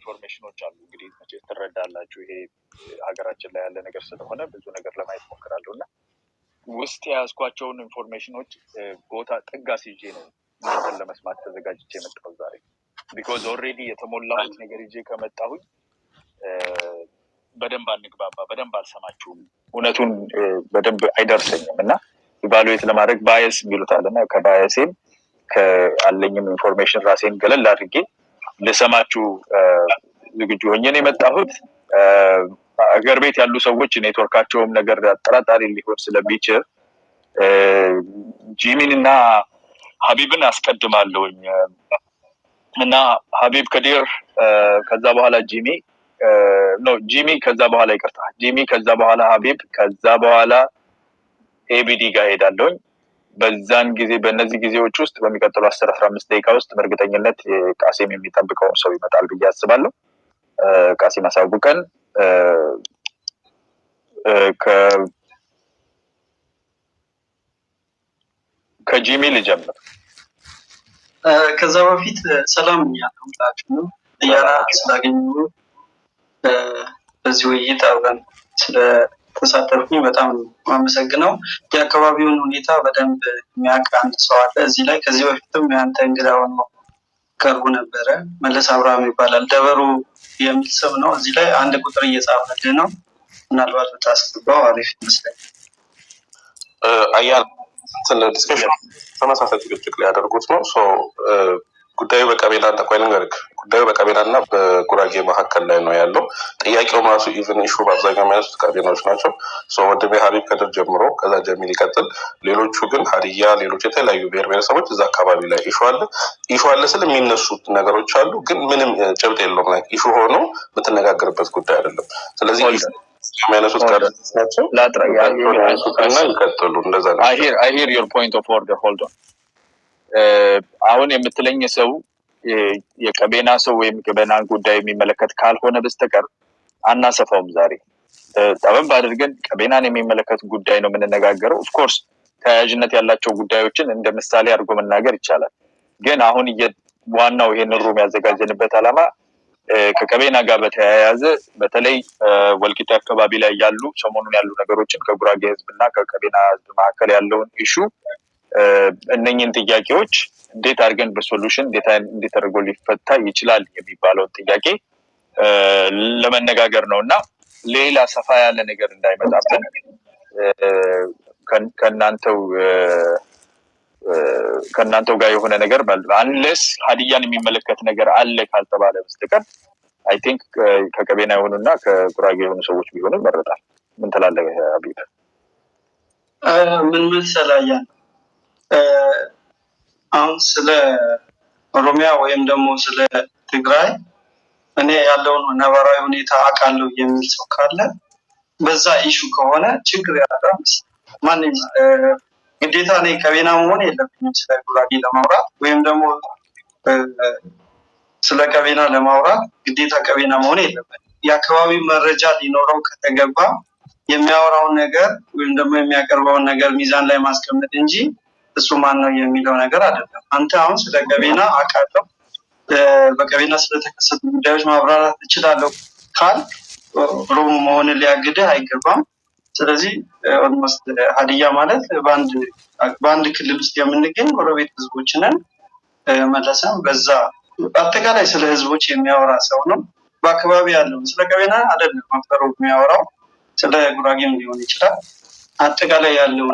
ኢንፎርሜሽኖች አሉ እንግዲህ መቼ ትረዳላችሁ ይሄ ሀገራችን ላይ ያለ ነገር ስለሆነ ብዙ ነገር ለማየት ሞክራለሁና ውስጥ ያስኳቸውን ኢንፎርሜሽኖች ቦታ ጥጋስ ይዤ ነው እናንተን ለመስማት ተዘጋጅቼ የመጣሁት ዛሬ because already የተሞላሁት ነገር ይዤ ከመጣሁኝ በደንብ አንግባባ በደንብ አልሰማችሁም እውነቱን በደንብ አይደርሰኝም እና ኢቫሉዌት ለማድረግ ባያስ የሚሉታልና ከባያሴም ከአለኝም ኢንፎርሜሽን ራሴን ገለል አድርጌ ለሰማችሁ ዝግጁ ሆኜ ነው የመጣሁት አገር ቤት ያሉ ሰዎች ኔትወርካቸውም ነገር አጠራጣሪ ሊሆን ስለሚችል ጂሚንና ሀቢብን አስቀድማለሁኝ እና ሀቢብ ከዲር ከዛ በኋላ ጂሚ ከዛ በኋላ ይቅርታ ጂሚ ከዛ በኋላ ሀቢብ ከዛ በኋላ ኤቢዲ ጋር ሄዳለሁኝ በዛን ጊዜ በእነዚህ ጊዜዎች ውስጥ በሚቀጥለው 10-15 ደቂቃ ውስጥ በእርግጠኝነት ቃሲም የሚጠብቀው ሰው ይመጣል ብዬ አስባለሁ ቃሲም አሳውቀን ከጂሚ ልጀምር ከዛ በፊት ሰላም ያላችሁ ያራ ስላገኙ በዚህ ውይይት አብረን ስለተሳተፉኝ በጣም አመሰግናለሁ የአካባቢውን ሁኔታ በደንብ የሚያውቅ አንድ ሰው አለ እዚህ ላይ ከዚህ በፊትም ያንተ እንግዳ ሆኖ ቀርቦ ነበረ መለስ አብርሃም ይባላል ደበሩ የሚል ስም ነው እዚህ ላይ አንድ ቁጥር እየጻፈልህ ነው ምናልባት ብታስገባው አሪፍ ይመስላል አያል ስለ ዲስከሽን ተመሳሳይ ጭቅጭቅ ላይ ያደርጉት ነው ጉዳዩ በቀቤላና ቆይልንገርክ ጉዳዩ በቀቤላና በጉራጌ መካከል ላይ ነው ያለው ጥያቄው ማሱ ኢቭን ኢሹ በአብዛኛው የሚያነሱት ቀቤላዎች ናቸው ወንድሜ ሀቢብ ከድር ጀምሮ ከዛ ጀሚል ይቀጥል ሌሎቹ ግን ሀዲያ ሌሎች የተለያዩ ብሔር ብሔረሰቦች እዛ አካባቢ ላይ ኢሹ አለ ስለ የሚነሱት ነገሮች አሉ ግን ምንም ጭብጥ የለውም ላይ ኢሹ ሆኖ የምትነጋገርበት ጉዳይ አይደለም ስለዚህ የሚያነሱት ቀቤላዎች ናቸው ላጥራና ይቀጥሉ እንደዛ ነው I hear your point of order hold on አሁን የምትለኝ ሰው የቀቤና ሰው ወይም ቀቤና ጉዳይ የሚመለከት ካልሆነ በስተቀር አናሰፋውም ዛሬ ጠበብ አድርገን ቀቤናን የሚመለከት ጉዳይ ነው የምንነጋገረው ኦፍ ኮርስ ተያያዥነት ያላቸው ጉዳዮችን እንደ ምሳሌ አድርጎ መናገር ይቻላል ግን አሁን ዋናው ይሄን ሩም ያዘጋጀንበት ዓላማ ከቀቤና ጋር በተያያዘ በተለይ ወልቂጤ አካባቢ ላይ ያሉ ሰሞኑን ያሉ ነገሮችን ከጉራጌ ህዝብና ከቀቤና ህዝብ መካከል ያለውን ኢሹ እነኝን ጥያቄዎች እንዴት አድርገን በሶሉሽን እንዴት አድርጎ ሊፈታ ይችላል የሚባለው ጥያቄ ለመነጋገር ነውና ሌላ ሰፋ ያለ ነገር እንዳይመጣብን ከናንተው ጋር የሆነ ነገር አንለስ ሀዲያን የሚመለከት ነገር አለ ካልተባለ በስተቀር I think ከቀቤና የሆኑና ከጉራጌ የሆኑ ሰዎች ቢሆኑ ይመረጣል ምን ትላለህ ሀቢብ ምን መሰላያ አሁን ስለ ኦሮሚያ ወይም ደግሞ ስለ ትግራይ እኔ ያለውን ነባራዊ ሁኔታ አውቃለሁ የሚል ሰው ካለ በዛ ኢሹ ከሆነ ችግር ያለው ማንኛውም ግዴታ ላይ ቀቤና መሆን የለብኝም ስለ ጉራጌ ለማውራት ወይም ደግሞ ስለ ቀቤና ለማውራት ግዴታ ቀቤና መሆን የለብኝም የአካባቢ መረጃ ሊኖረው ከተገባ የሚያወራውን ነገር ወይም ደግሞ የሚያቀርበውን ነገር ሚዛን ላይ ማስቀመጥ እንጂ እሱ ማን ነው የሚለው ነገር አይደለም አንተ አሁን ስለ ቀቤና አውቃለሁ በቀቤና ስለተከሰቱ ጉዳዮች ማብራራት እችላለሁ ካል ሮም መሆን ሊያግድህ አይገባም ስለዚህ ኦልሞስት ሀዲያ ማለት በአንድ ክልል ውስጥ የምንገኝ ጎረቤት ህዝቦች ነን መለሰም በዛ አጠቃላይ ስለ ህዝቦች የሚያወራ ሰው ነው በአካባቢ ያለው ስለ ቀቤና አይደለም ማፍጠሩ የሚያወራው ስለ ጉራጌም ሊሆን ይችላል አጠቃላይ ያለው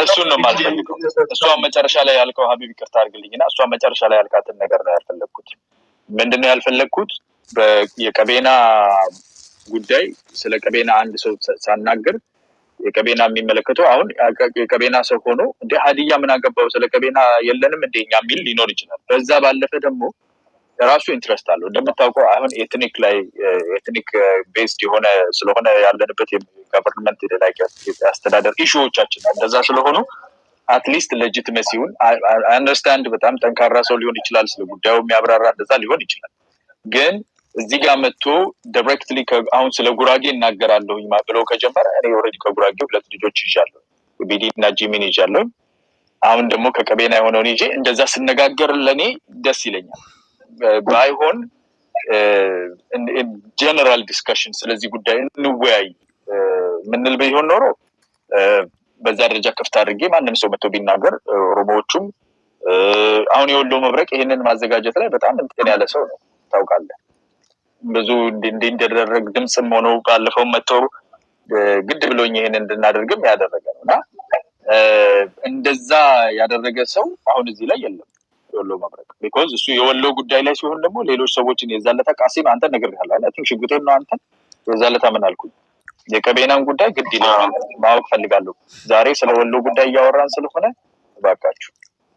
እሱ ነው ማለት ነው እሷ መጨረሻ ላይ ያልከው ሀቢብ ይቅርታ አድርግልኝና እሷ መጨረሻ ላይ ያልካትን ነገር ነው ያልፈለኩት ምንድነው ያልፈለኩት የቀቤና ጉዳይ ስለ ቀቤና አንድ ሰው ሳናገር የቀቤና የሚመለከተው አሁን የቀቤና ሰው ሆኖ እንደ ሀዲያ ምን አገባው ስለ ቀቤና የለንም እንደኛ ሚል ሊኖር ይችላል በዛ ባለፈ ደግሞ ራሱ ኢንትረስት አለው እንደምታውቀው አሁን ኤትኒክ ቤዝድ የሆነ ስለሆነ ያለንበት የገቨርንመንት ላይ አስተዳደር ኢሹዎቻችን እንደዛ ስለሆኑ አትሊስት ሌጂቲመሲውን አንደርስታንድ በጣም ጠንካራ ሰው ሊሆን ይችላል ስለ ጉዳዩ የሚያብራራ እንደዛ ሊሆን ይችላል ግን እዚህ ጋር መጥቶ ዳይሬክትሊ አሁን ስለ ጉራጌ እናገራለሁኝ ብለው ከጀመረ እኔ ኦሬዲ ከጉራጌ ሁለት ልጆች ይዣለሁ ቢዲ እና ጂሚን ይዣለሁ አሁን ደግሞ ከቀቤና የሆነውን ይዤ እንደዛ ስነጋገር ለኔ ደስ ይለኛል ባይሆን ጀነራል ዲስከሽን ስለዚህ ጉዳይ እንወያይ ምንል ቢሆን ኖሮ በዛ ደረጃ ክፍት አድርጌ ማንም ሰው መጥቶ ቢናገር ኦሮሞዎቹም አሁን የወሎ መብረቅ ይሄንን ማዘጋጀት ላይ በጣም እንትን ያለ ሰው ነው ታውቃለህ። ብዙ እንዲደረግ ድምጽም ሆኖ ባለፈው መጥቶ ግድ ብሎኝ ይሄንን እንድናደርግም ያደረገ ነውና እንደዛ ያደረገ ሰው አሁን እዚህ ላይ የለም የወሎ መብረቅ ቢኮዝ እሱ የወሎ ጉዳይ ላይ ሲሆን ደግሞ ሌሎች ሰዎችን የዛለታ ቃሲም አንተ ነገር ያላል አይ ቲንክ ሽጉጤን ነው አንተ የዛለታ ምን አልኩኝ የቀቤናን ጉዳይ ግድ ይላል ማወቅ ፈልጋለሁ ዛሬ ስለ ወሎ ጉዳይ ያወራን ስለሆነ ባካችሁ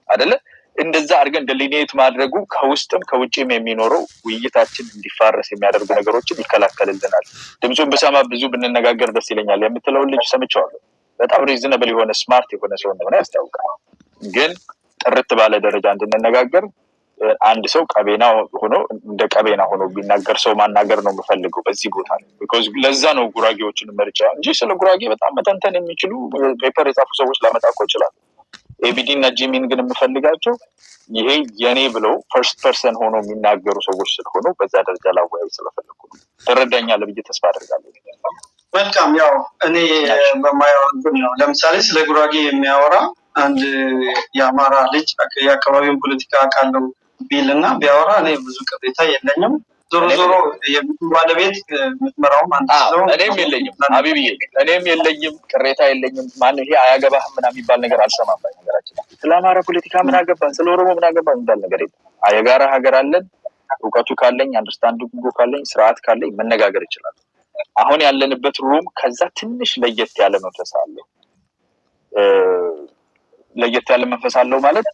አይደለ እንደዛ አድርገን ደሊኔት ማድረጉ ከውስጥም ከውጪም የሚኖረው ውይይታችን እንዲፋረስ የሚያደርጉ ነገሮችን ይከላከልልናል። ድምጹን በሰማ ብዙ ብንነጋገር ደስ ይለኛል የምትለው ልጅ ሰምቻለሁ። በጣም ሪዝነብል የሆነ ስማርት የሆነ ሰው እንደሆነ ያስታውቃል። ግን ጥርት ባለ ደረጃ እንድንነጋገር አንድ ሰው ቀቤና ሆኖ እንደ ቀቤና ሆኖ ቢናገር ሰው ማናገር ነው የምፈልገው በዚህ ቦታ ላይ because ለዛ ነው ጉራጌዎችን መርጫ እንጂ ስለ ጉራጌ በጣም መተንተን የሚችሉ ፔፐር የጻፉ ሰዎች ላመጣ እኮ ይችላል። ኤቢዲ እና ጂሚን ግን የምፈልጋቸው ይሄ የኔ ብለው ፈርስት ፐርሰን ሆኖ የሚናገሩ ሰዎች ስለሆኑ በዛ ደረጃ ላወያይ ስለፈለኩ ነው። ተረዳኛለህ ብዬ ተስፋ አደርጋለሁ። መልካም ያው እኔ በማየው ነው ለምሳሌ ስለ ጉራጌ የሚያወራ አንድ የአማራ ልጅ የአካባቢውን ፖለቲካ አውቃለሁ ቢልና ቢያወራ እኔ ብዙ ቅሬታ የለኝም። ዞሮ ዞሮ ባለቤት ምትመራውም አንተ ስለሆነ እኔም የለኝም ሀቢብዬ እኔም የለኝም ቅሬታ የለኝም። ማን ይሄ አያገባህም ምናምን የሚባል ነገር አልሰማም። በነገራችን ላይ ስለ አማራ ፖለቲካ ምን አገባን ስለ ኦሮሞ ምን አገባን የሚባል ነገር የለም። የጋራ ሀገር አለን። እውቀቱ ካለኝ አንደርስታንዲንጉ ካለኝ ስርዓት ካለኝ መነጋገር ይችላል። አሁን ያለንበት ሩም ከዛ ትንሽ ለየት ያለ መንፈስ አለው። ለየት ያለ መንፈስ አለው ማለት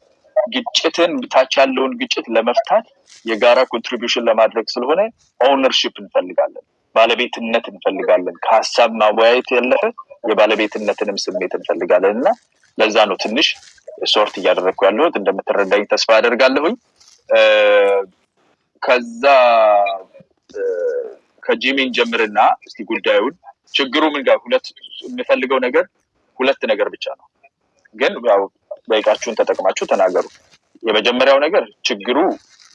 ግጭትን ታች ያለውን ግጭት ለመፍታት የጋራ ኮንትሪቢዩሽን ለማድረግ ስለሆነ ኦውነርሺፕ እንፈልጋለን፣ ባለቤትነት እንፈልጋለን። ከሀሳብ ማወያየት ያለፈ የባለቤትነትንም ስሜት እንፈልጋለን እና ለዛ ነው ትንሽ ሶርት እያደረግኩ ያለሁት እንደምትረዳኝ ተስፋ አደርጋለሁኝ። ከዛ ከጂሚን ጀምርና እስቲ ጉዳዩን ችግሩ ምን ጋር ሁለት የምፈልገው ነገር ሁለት ነገር ብቻ ነው። ግን ያው በይቃችሁን ተጠቅማችሁ ተናገሩ። የመጀመሪያው ነገር ችግሩ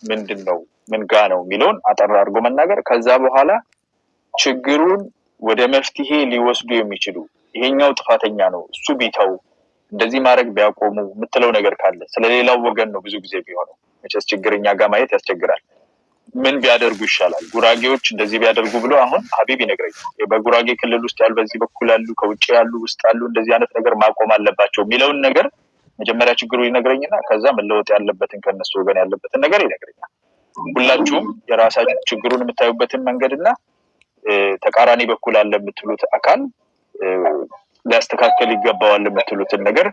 ምንድነው ምን ጋር ነው የሚለውን አጠር አድርጎ መናገር። ከዛ በኋላ ችግሩን ወደ መፍትሄ ሊወስዱ የሚችሉ ይሄኛው ጥፋተኛ ነው እሱ ቢተው እንደዚህ ማድረግ ቢያቆሙ የምትለው ነገር ካለ ስለሌላው ወገን ነው ብዙ ጊዜ ቢሆነው መቼስ ችግርኛ ጋር ማየት ያስቸግራል። ምን ቢያደርጉ ይሻላል ጉራጌዎች እንደዚህ ቢያደርጉ ብሎ አሁን ሀቢብ ይነግረኛል። በጉራጌ ክልል ውስጥ ያሉ በዚህ በኩል ያሉ ከውጭ ያሉ ውስጥ ያሉ እንደዚህ አይነት ነገር ማቆም አለባቸው የሚለውን ነገር መጀመሪያ ችግሩ ይነግረኝና ከዛ መለወጥ ያለበትን ከነሱ ወገን ያለበትን ነገር ይነግረኛል። ሁላችሁም የራሳችሁ ችግሩን የምታዩበትን መንገድና ተቃራኒ በኩል አለ የምትሉት አካል ሊያስተካከል ይገባዋል የምትሉትን ነገር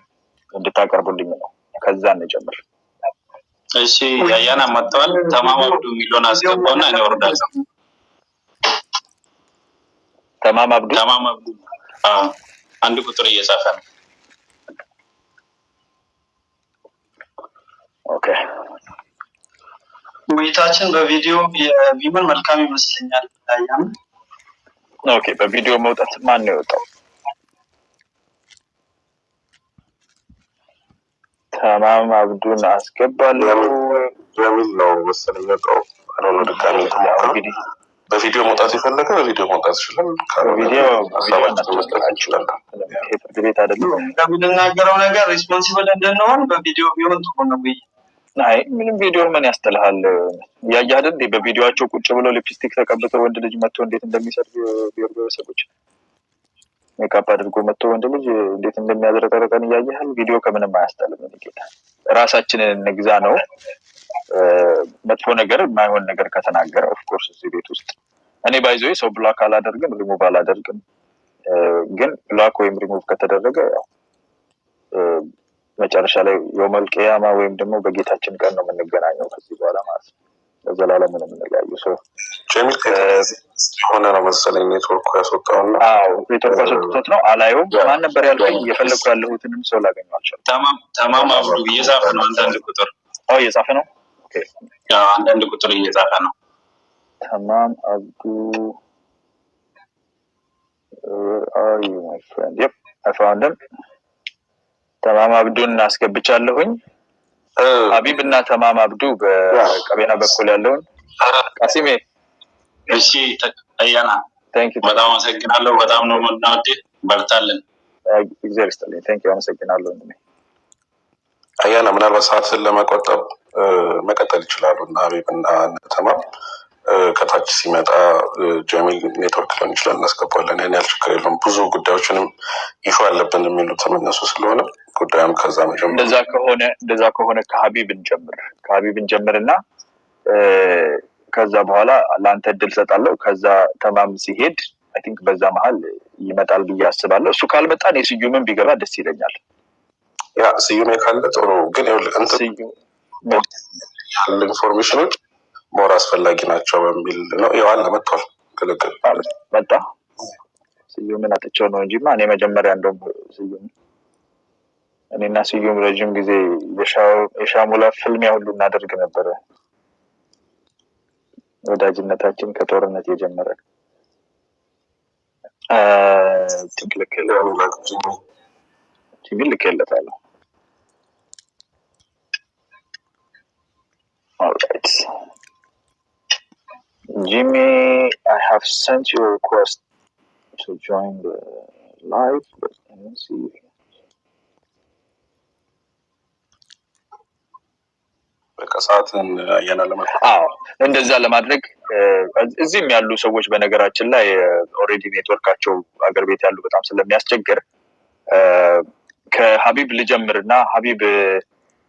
እንድታቀርቡልኝ ነው። ከዛ እንጀምር። እሺ ያያና መጥቷል። ተማማብዱ ሚሊዮን አስገባውና እኔ ወርዳለሁ። ተማማብዱ አንድ ቁጥር እየጻፈ ነው። ኦኬ ውይይታችን በቪዲዮ ቢሆን መልካም ይመስለኛል። ያያና ኦኬ በቪዲዮ መውጣት ማን ነው የወጣው? ተማም አብዱን አስገባለሁ የሚል ነው መሰለኝ የወጣው። አሁን ድጋሚ እንግዲህ በቪዲዮ መውጣት የፈለገ በቪዲዮ መውጣት ይችላል። ቪዲዮ ሀሳባችንን መስጠት ይችላል። ይሄ ፍርድ ቤት አይደለም። እንደምንናገረው ነገር ሪስፖንሲብል እንድንሆን በቪዲዮ ቢሆን ጥሩ ነው። አይ ምንም ቪዲዮ ምን ያስጠላል? ያያህ አይደል በቪዲዮአቸው ቁጭ ብለው ሊፕስቲክ ተቀብተው ወንድ ልጅ መጥቶ እንዴት እንደሚሰርግ ብሔረሰቦች ሜካፕ አድርጎ መጥቶ ወንድ ልጅ እንዴት እንደሚያዝረቀረቀን እያየሃል። ቪዲዮ ከምንም አያስጠልም። ጌታ ራሳችንን እንግዛ ነው። መጥፎ ነገር የማይሆን ነገር ከተናገረ ኦፍ ኮርስ እዚህ ቤት ውስጥ እኔ ባይዘው ሰው ብላክ አላደርግም ሪሙቭ አላደርግም። ግን ብላክ ወይም ሪሙቭ ከተደረገ ያው መጨረሻ ላይ የውመል ቂያማ ወይም ደግሞ በጌታችን ቀን ነው የምንገናኘው ከዚህ በኋላ ማለት ነው። ለዘላለም ነው የምንለያየው። ሰው ጀሚል ሆነ ነው መሰለኝ ኔትወርኩ ያስወጣውና ኔትወርኩ ያስወጣው ነው። አላየውም። ማን ነበር ያልከኝ? እየፈለኩ ያለሁትንም ሰው ላገኘው አልቻልኩም። ተማም አብዱ እየጻፈ ነው። አንዳንድ ቁጥር እየጻፈ ነው። ኦኬ አንዳንድ ቁጥር እየጻፈ ነው። ተማም አብዱ አይ ማይ ፍሬንድ yep I found him። ተማም አብዱን አስገብቻለሁኝ። ሀቢብ እና ተማም አብዱ በቀቤና በኩል ያለውን ቃሲሜ እሺ አያና በጣም አመሰግናለሁ። በጣም ነው የምናወድህ። በርታለን። እግዚአብሔር ይስጥልኝ። ቴንክ ዩ አመሰግናለሁ። አያና ምናልባት ሰዓትን ለመቆጠብ መቀጠል ይችላሉ እና ሀቢብና ተማም ከታች ሲመጣ ጀሚል ኔትወርክ ሊሆን ይችላል እናስገባለን። ያን ያህል ችግር የለውም። ብዙ ጉዳዮችንም ኢሹ አለብን የሚሉት እነሱ ስለሆነ ጉዳዩም ከዛ መጀመር እንደዛ ከሆነ ከሀቢብ እንጀምርና ከዛ በኋላ ለአንተ እድል ሰጣለሁ። ከዛ ተማም ሲሄድ አይ ቲንክ በዛ መሀል ይመጣል ብዬ አስባለሁ። እሱ ካልመጣ እኔ ስዩምን ቢገባ ደስ ይለኛል። ያ ስዩሜ ካለ ጥሩ፣ ግን ያሉ ኢንፎርሜሽኖች ሞር አስፈላጊ ናቸው በሚል ነው። ያው አለ መጥቷል። ግልግል መጣ። ስዩምን አጥቼው ነው እንጂማ እኔ መጀመሪያ እንደውም ስዩም እኔና ስዩም ረጅም ጊዜ የሻሙላ ፍልሚያ ሁሉ እናደርግ ነበረ። ወዳጅነታችን ከጦርነት የጀመረ ልኬለታለሁ። Alright. Jimmy, I have sent you a request to join the live. Let me see. በቀሳትን አያና እንደዛ ለማድረግ እዚህም ያሉ ሰዎች በነገራችን ላይ ኦሬዲ ኔትወርካቸው አገር ቤት ያሉ በጣም ስለሚያስቸግር ከሀቢብ ልጀምርና ሀቢብ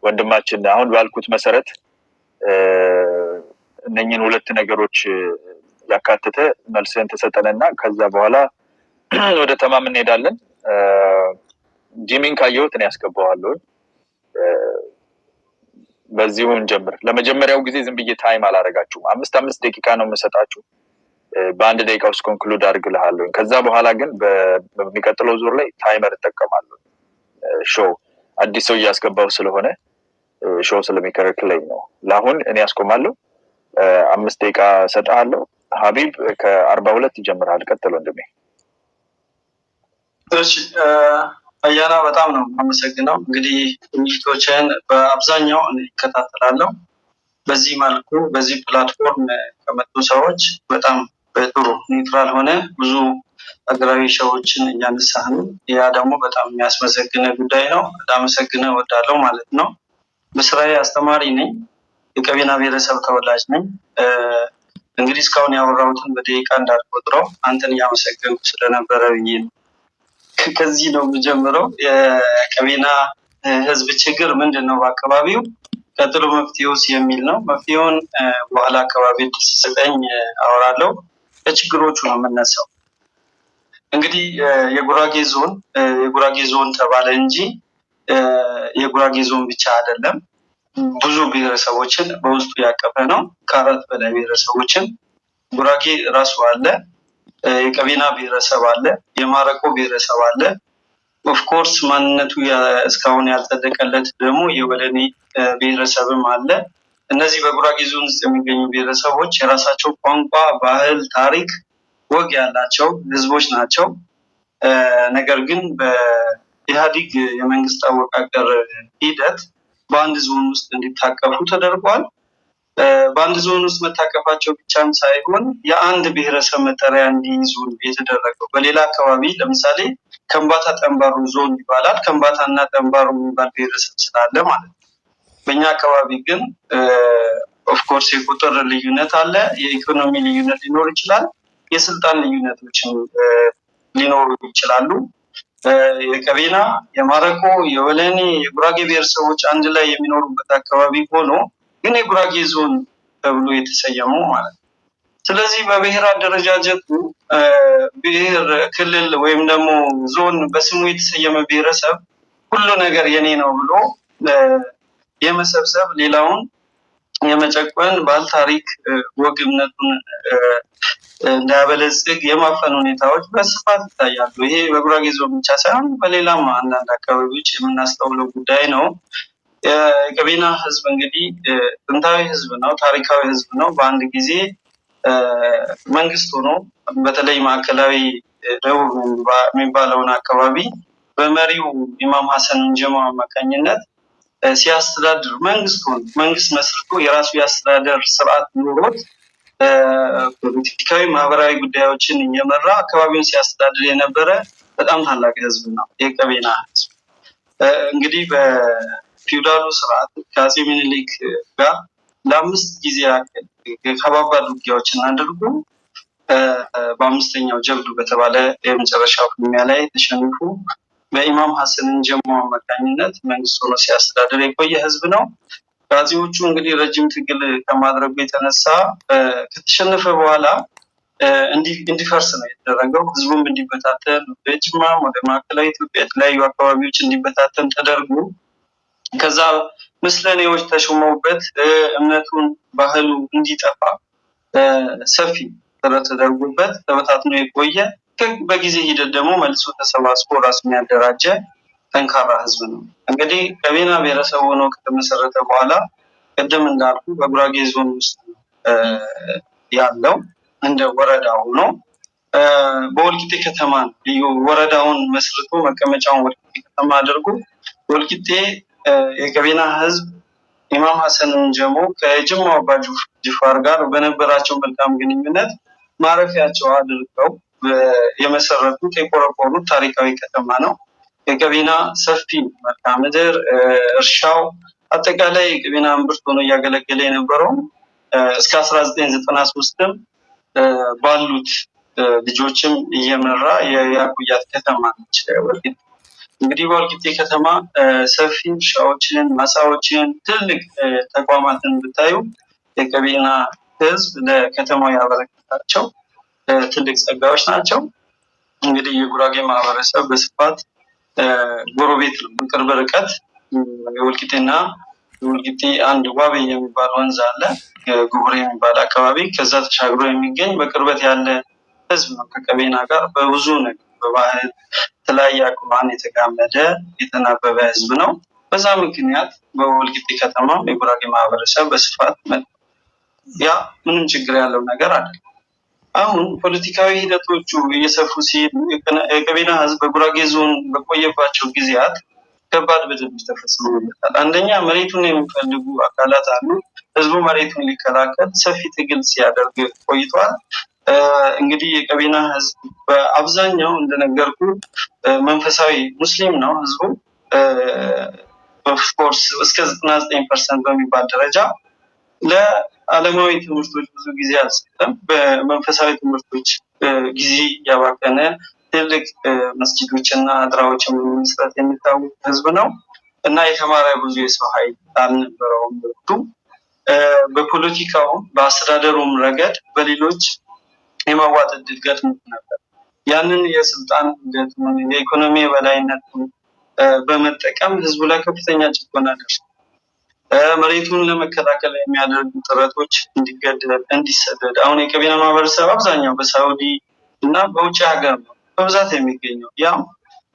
ወንድማችን አሁን ባልኩት መሰረት እነኝን ሁለት ነገሮች ያካተተ መልስን ተሰጠንና ከዛ በኋላ ወደ ተማም እንሄዳለን። ጂሚን ካየሁት እኔ ያስገባዋለሁ። በዚሁ እንጀምር። ለመጀመሪያው ጊዜ ዝም ብዬ ታይም አላረጋችሁም። 5 ደቂቃ ነው የምሰጣችሁ። በአንድ ደቂቃ ውስጥ ኮንክሉድ አድርግልሃለሁ። ከዛ በኋላ ግን በሚቀጥለው ዙር ላይ ታይመር እጠቀማለሁ። ሾው አዲስ ሰው እያስገባው ስለሆነ ሾው ስለሚከለክለኝ ነው። ለአሁን እኔ ያስቆማለሁ። 5 ደቂቃ ሰጣለሁ። ሀቢብ ከ42 ይጀምራል። ቀጥሎ እንደኔ። እሺ አያና በጣም ነው አመሰግናለሁ። እንግዲህ ውይይቶችን በአብዛኛው እኔ እከታተላለሁ። በዚህ መልኩ በዚህ ፕላትፎርም ከመጡ ሰዎች በጣም በጥሩ ኒውትራል ሆነ ብዙ አገራዊ ሸዎችን እያነሳህ ነው። ያ ደግሞ በጣም የሚያስመሰግን ጉዳይ ነው። ላመሰግንህ እወዳለሁ ማለት ነው። በስራዬ አስተማሪ ነኝ። የቀቤና ብሔረሰብ ተወላጅ ነኝ። እንግዲህ እስካሁን ያወራሁትን በደቂቃ እንዳልቆጥረው አንተን እያመሰገንኩ ስለነበረ ብዬ ነው። ከዚህ ነው የምጀምረው። የቀቤና ህዝብ ችግር ምንድን ነው በአካባቢው፣ ቀጥሎ መፍትሄውስ የሚል ነው። መፍትሄውን በኋላ አካባቢ ስጠኝ አወራለሁ። ከችግሮቹ ነው የምነሳው። እንግዲህ የጉራጌ ዞን ተባለ እንጂ የጉራጌ ዞን ብቻ አይደለም። ብዙ ብሔረሰቦችን በውስጡ ያቀፈ ነው። ከ4 በላይ ብሔረሰቦችን ጉራጌ ራሱ አለ፣ የቀቤና ብሔረሰብ አለ፣ የማረቆ ብሔረሰብ አለ። ኦፍኮርስ ማንነቱ እስካሁን ያልጸደቀለት ደግሞ የወለኔ ብሔረሰብም አለ። እነዚህ በጉራጌ ዞን ውስጥ የሚገኙ ብሔረሰቦች የራሳቸው ቋንቋ፣ ባህል፣ ታሪክ፣ ወግ ያላቸው ህዝቦች ናቸው። ነገር ግን በኢህአዴግ የመንግስት አወቃቀር ሂደት በአንድ ዞን ውስጥ እንዲታቀፉ ተደርጓል። በአንድ ዞን ውስጥ መታቀፋቸው ብቻም ሳይሆን የአንድ ብሔረሰብ መጠሪያ እንዲይዙ የተደረገው። በሌላ አካባቢ ለምሳሌ ከምባታ ጠንባሮ ዞን ይባላል። ከምባታና ጠንባሮ የሚባል ብሔረሰብ ስላለ ማለት ነው። በእኛ አካባቢ ግን ኦፍኮርስ የቁጥር ልዩነት አለ፣ የኢኮኖሚ ልዩነት ሊኖር ይችላል፣ የስልጣን ልዩነቶችን ሊኖሩ ይችላሉ። የቀቤና፣ የማረቆ፣ የወለኔ፣ የጉራጌ ብሔረሰቦች አንድ ላይ የሚኖሩበት አካባቢ ሆኖ ግን የጉራጌ ዞን ተብሎ የተሰየመው ማለት ነው። ስለዚህ በብሔር አደረጃጀቱ ብሔር፣ ክልል ወይም ደግሞ ዞን በስሙ የተሰየመ ብሔረሰብ ሁሉ ነገር የኔ ነው ብሎ የመሰብሰብ ሌላውን የመጨቆን ባህል፣ ታሪክ፣ ወግ፣ እምነቱን እንዳያበለጽግ የማፈን ሁኔታዎች በስፋት ይታያሉ። ይሄ በጉራጌ ዞን ብቻ ሳይሆን በሌላም አንዳንድ አካባቢዎች የምናስተውለው ጉዳይ ነው። የቀቤና ህዝብ እንግዲህ ጥንታዊ ህዝብ ነው፣ ታሪካዊ ህዝብ ነው። በአንድ ጊዜ መንግስት ሆኖ በተለይ ማዕከላዊ ደቡብ የሚባለውን አካባቢ በመሪው ኢማም ሀሰን እንጀማ አማካኝነት ሲያስተዳድር መንግስት መስርቶ የራሱ የአስተዳደር ስርዓት ኑሮት ፖለቲካዊ ማህበራዊ ጉዳዮችን እየመራ አካባቢውን ሲያስተዳድር የነበረ በጣም ታላቅ ህዝብ ነው የቀቤና ህዝብ። እንግዲህ በፊውዳሉ ስርዓት ከአፄ ምኒልክ ጋር ለ5 ጊዜ ያክል ከባባድ ውጊያዎችን አድርጎ በ5ኛው ጀብዱ በተባለ የመጨረሻው ፍልሚያ ላይ ተሸንፎ በኢማም ሐሰን ጀሞ አማካኝነት መንግስት ሆኖ ሲያስተዳድር የቆየ ህዝብ ነው። ጋዜዎቹ እንግዲህ ረጅም ትግል ከማድረጉ የተነሳ ከተሸነፈ በኋላ እንዲፈርስ ነው የተደረገው። ህዝቡም እንዲበታተን በጅማም ወደ ማዕከላዊ ኢትዮጵያ የተለያዩ አካባቢዎች እንዲበታተን ተደርጎ ከዛ ምስለኔዎች ተሾመውበት እምነቱን ባህሉ እንዲጠፋ ሰፊ ጥረት ተደርጎበት ተበታትኖ የቆየ በጊዜ ሂደት ደግሞ መልሶ ተሰባስቦ ራሱን ያደራጀ ጠንካራ ህዝብ ነው። እንግዲህ ቀቤና ብሔረሰብ ሆኖ ከተመሰረተ በኋላ ቅድም እንዳልኩ በጉራጌ ዞን ውስጥ ያለው እንደ ወረዳ ሆኖ በወልቂጤ ከተማ ልዩ ወረዳውን መስርቶ መቀመጫውን ወልቂጤ ከተማ አድርጎ ወልቂጤ የቀቤና ህዝብ ኢማም ሐሰን ጀሞ ከጅማ አባ ጅፋር ጋር በነበራቸው መልካም ግንኙነት ማረፊያቸው አድርገው የመሰረቱት የቆረቆሩት ታሪካዊ ከተማ ነው። የቀቤና ሰፊ መልክዓ ምድር፣ እርሻው አጠቃላይ የቀቤና እምብርት ሆኖ እያገለገለ የነበረው እስከ 1993 ባሉት ልጆችም እየመራ ያቆያት ከተማ ነች ወልቂጤ። እንግዲህ በወልቂጤ ከተማ ሰፊ እርሻዎችን፣ ማሳዎችን፣ ትልቅ ተቋማትን ብታዩ የቀቤና ህዝብ ለከተማው ያበረከታቸው ትልቅ ጸጋዎች ናቸው። እንግዲህ የጉራጌ ማህበረሰብ በስፋት ጎረቤት ነው። በቅርብ ርቀት የወልቂጤና የወልቂጤ አንድ ዋቤ የሚባል ወንዝ አለ፣ ጉቡሬ የሚባል አካባቢ። ከዛ ተሻግሮ የሚገኝ በቅርበት ያለ ህዝብ ነው። ከቀቤና ጋር በብዙ ነገር በባህል የተለያየ አቁማን የተጋመደ የተናበበ ህዝብ ነው። በዛ ምክንያት በወልቂጤ ከተማ የጉራጌ ማህበረሰብ በስፋት ያ ምንም ችግር ያለው ነገር አይደለም። አሁን ፖለቲካዊ ሂደቶቹ እየሰፉ ሲሄዱ የቀቤና ህዝብ በጉራጌ ዞን በቆየባቸው ጊዜያት ከባድ በደሎች ተፈጽመውበታል። አንደኛ መሬቱን የሚፈልጉ አካላት አሉ። ህዝቡ መሬቱን ሊከላከል ሰፊ ትግል ሲያደርግ ቆይቷል። እንግዲህ የቀቤና ህዝብ በአብዛኛው እንደነገርኩ መንፈሳዊ ሙስሊም ነው ህዝቡ። ኦፍኮርስ እስከ 99% በሚባል ደረጃ ለዓለማዊ ትምህርቶች ብዙ ጊዜ አልሰጠም። በመንፈሳዊ ትምህርቶች ጊዜ ያባከነ ትልቅ መስጂዶችና አድራዎችን በመመስረት የሚታወቅ ህዝብ ነው እና የተማረ ብዙ የሰው ኃይል አልነበረውም። በፖለቲካው በአስተዳደሩም ረገድ በሌሎች የመዋጥ እድል ገጥሞት ነበር። ያንን የስልጣን ሂደቱን የኢኮኖሚ የበላይነቱን በመጠቀም ህዝቡ ላይ ከፍተኛ ጭቆና ደርሷል። መሬቱን ለመከላከል የሚያደርጉ ጥረቶች እንዲገደል፣ እንዲሰደድ። አሁን የቀቤና ማህበረሰብ አብዛኛው በሳውዲ እና በውጭ ሀገር ነው በብዛት የሚገኘው። ያም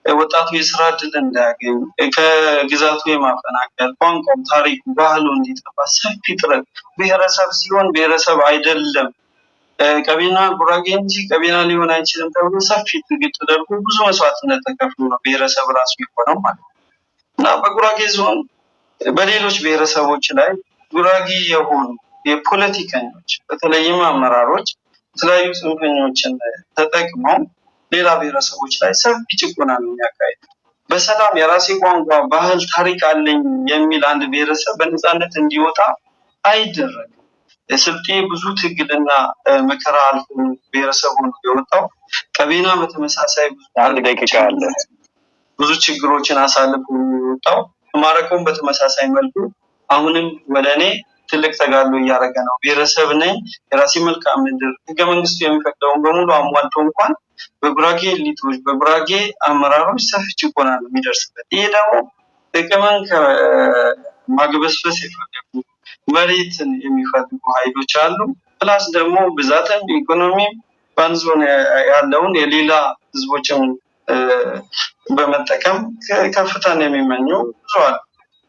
ወጣቱ የስራ እድል እንዳያገኝ፣ ከግዛቱ የማፈናቀል፣ ቋንቋው፣ ታሪኩ፣ ባህሉ እንዲጠፋ ሰፊ ጥረት። ብሔረሰብ ሲሆን ብሔረሰብ አይደለም ቀቤና ጉራጌ እንጂ ቀቤና ሊሆን አይችልም ተብሎ ሰፊ ትግል ተደርጎ ብዙ መስዋዕትነት ተከፍሎ ነው ብሔረሰብ ራሱ የሆነው ማለት ነው እና በጉራጌ ዞን በሌሎች ብሔረሰቦች ላይ ጉራጌ የሆኑ የፖለቲከኞች በተለይም አመራሮች የተለያዩ ጽንፈኞችን ተጠቅመው ሌላ ብሔረሰቦች ላይ ሰፊ ጭቆና ነው የሚያካሂዱት። በሰላም የራሴ ቋንቋ፣ ባህል፣ ታሪክ አለኝ የሚል አንድ ብሔረሰብ በነፃነት እንዲወጣ አይደረግም። ስልጤ ብዙ ትግልና መከራ አልፎ ብሔረሰቡን የወጣው። ቀቤና በተመሳሳይ ብዙ ችግሮችን አሳልፎ የወጣው። ማረቆም በተመሳሳይ መልኩ አሁንም ወደ እኔ ትልቅ ተጋድሎ እያደረገ ነው። ብሔረሰብ ነኝ፣ የራሴ መልክዓ ምድር፣ ህገ መንግስቱ የሚፈቅደውን በሙሉ አሟልቶ እንኳን በጉራጌ ኤሊቶች በጉራጌ አመራሮች ሰፊ ጭቆና ነው የሚደርስበት። ይሄ ደግሞ ጥቅምን ከማግበስበስ የፈለጉ መሬትን የሚፈልጉ ኃይሎች አሉ። ፕላስ ደግሞ ብዛትን ኢኮኖሚም በአንድ ዞን ያለውን የሌላ ህዝቦችን በመጠቀም ከፍታን የሚመኙ ብዙ አሉ።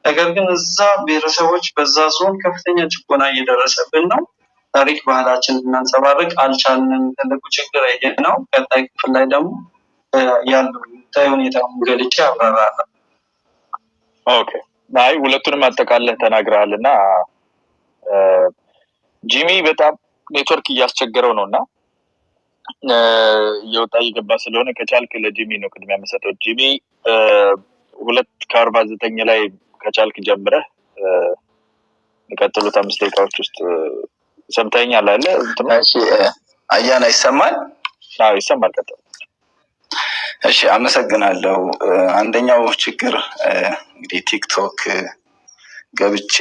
ነገር ግን እዛ ብሔረሰቦች በዛ ዞን ከፍተኛ ጭቆና እየደረሰብን ነው። ታሪክ ባህላችን እናንጸባርቅ አልቻልንም። ትልቁ ችግር ይሄ ነው። ቀጣይ ክፍል ላይ ደግሞ ያለው ሁኔታውን ገልጬ አብራራለሁ። ኦኬ። ሁለቱንም አጠቃለህ ተናግረሃል እና ጂሚ በጣም ኔትወርክ እያስቸገረው ነውና የወጣ እየገባ ስለሆነ ከቻልክ ለጂሚ ነው ቅድሚያ የምሰጠው። ጂሚ 2:49 ላይ ከቻልክ ጀምረህ የቀጥሉት 5 ደቂቃዎች ውስጥ ሰምተኛል አለ። እሺ አያና ይሰማል? አዎ ይሰማል። ቀጥታ እሺ አመሰግናለሁ። አንደኛው ችግር እንግዲህ ቲክቶክ ገብቼ